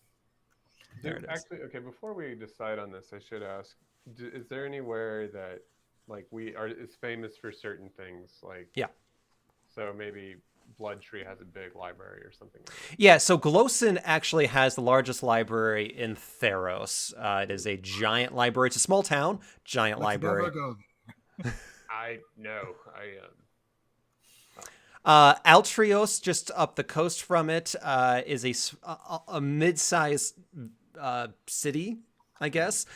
There it is. Actually, okay. Before we decide on this, I should ask: is there anywhere that, like, is famous for certain things? Like, Yeah. So maybe Blood Tree has a big library or something. Like that. Yeah, so Glosin actually has the largest library in Theros. It is a giant library. It's a small town, giant Let's library. never go there. I know. Altrios, just up the coast from it, is a mid-sized city. I guess.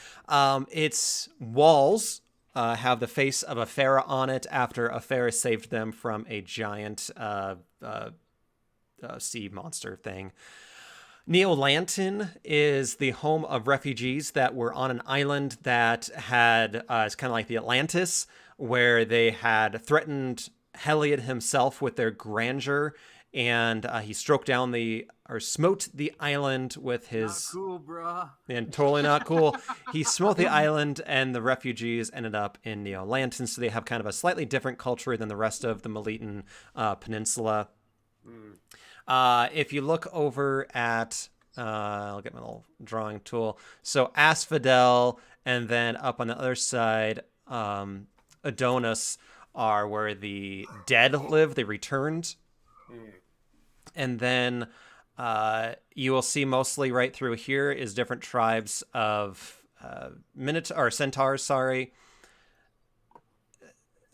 Its walls have the face of a Pharaoh on it after a Pharaoh saved them from a giant sea monster thing. Neolantin is the home of refugees that were on an island that had, it's kind of like the Atlantis, where they had threatened Heliod himself with their grandeur, and he smote the island with his... Not cool, bruh. And totally not cool. He smote the island, and the refugees ended up in Neolantin, so they have kind of a slightly different culture than the rest of the Melitan Peninsula. If you look over at, I'll get my little drawing tool. So Asphodel, and then up on the other side, Adonis are where the dead live. They returned. And then you will see mostly right through here is different tribes of centaurs. Sorry.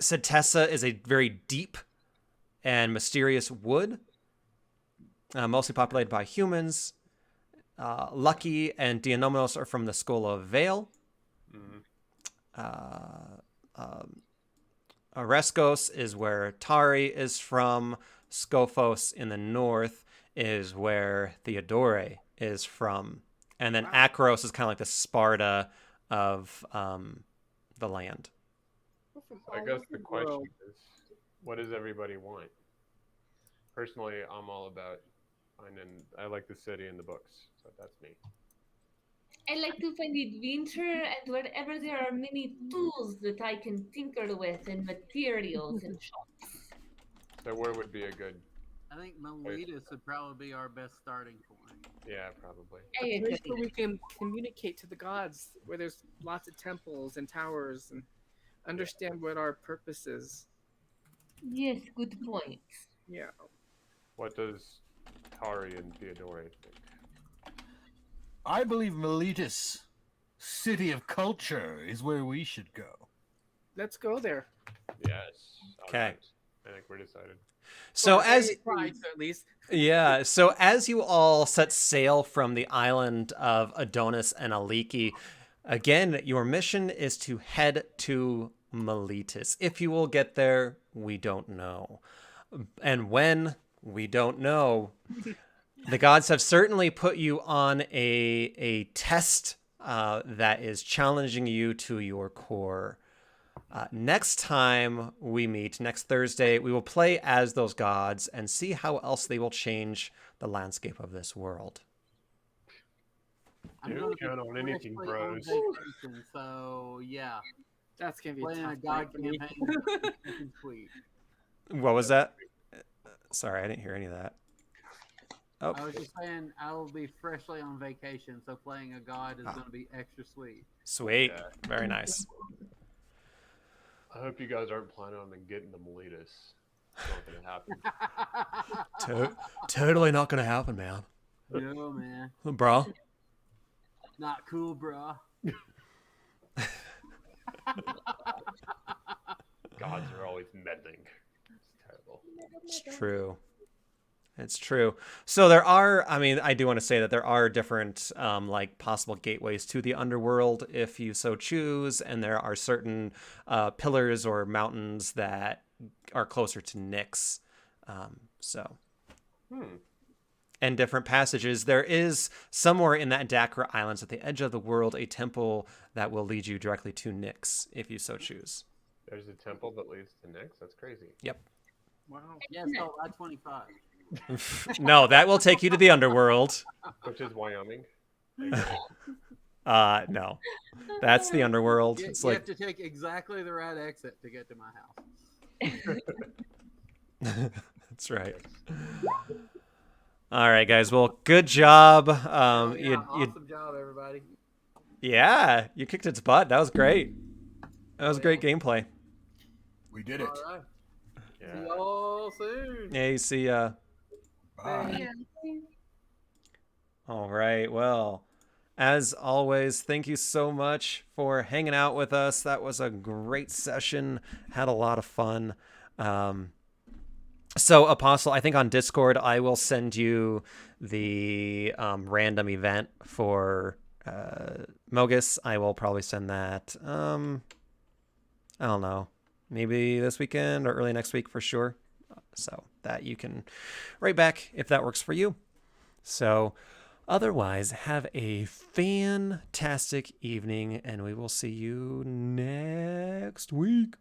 Setessa is a very deep and mysterious wood. Mostly populated by humans. Lucky and Dionomos are from the School of Vale. Oreskos is where Tari is from. Scophos in the north is where Theodore is from. And then Akros is kind of like the Sparta of the land. I guess the question is, what does everybody want? Personally, I'm all about finding. I like the city and the books, so that's me. I like to find adventure, and wherever there are many tools that I can tinker with, and materials and shops. So where would be a good? I think Miletus would probably be our best starting point. Yeah, probably. A place where we can communicate to the gods, where there's lots of temples and towers, and understand what our purpose is. Yes, good point. Yeah. What does Tari and Theodore think? I believe Miletus, city of culture, is where we should go. Let's go there. Yes. Okay. Right. I think we're decided. So Well, as tried, at least. Yeah, so as you all set sail from the island of Adonis and Aliki, again, your mission is to head to Miletus. If you will get there, we don't know. And when, we don't know. The gods have certainly put you on a test that is challenging you to your core. Next time we meet, next Thursday, we will play as those gods and see how else they will change the landscape of this world. I'm Don't gonna be count on anything, freshly on bros. vacation, so yeah, That's gonna be playing a a tough god night for me. campaign is sweet. What was that? Sorry, I didn't hear any of that. Oh, I was just saying I will be freshly on vacation, so playing a god is going to be extra sweet. sweet. Yeah. Very nice. I hope you guys aren't planning on getting to Miletus. It's not gonna happen. Totally not going to happen, man. No, man. Bro. Not cool, bruh. Gods are always meddling. It's terrible. It's true. It's true. So there are, I mean, I do want to say that there are different like possible gateways to the underworld if you so choose, and there are certain pillars or mountains that are closer to Nyx. And different passages. There is somewhere in that Dakra Islands at the edge of the world a temple that will lead you directly to Nyx if you so choose. There's a temple that leads to Nyx. That's crazy. Yep. Wow. Yeah, so I-25. No, that will take you to the underworld. Which is Wyoming. No. That's the underworld. You, It's you like have to take exactly the right exit to get to my house. That's right. All right, guys. Well, good job. Yeah, You awesome job, everybody. yeah, you kicked its butt. That was great. That was great gameplay. We did it. All right. Yeah. See y'all soon. Hey, see ya. Bye. All right. Well, as always, thank you so much for hanging out with us. That was a great session. Had a lot of fun. So, Apostle, I think on Discord, I will send you the random event for Mogus, I will probably send that. I don't know, maybe this weekend or early next week for sure. So that you can write back if that works for you. So otherwise, have a fantastic evening, and we will see you next week.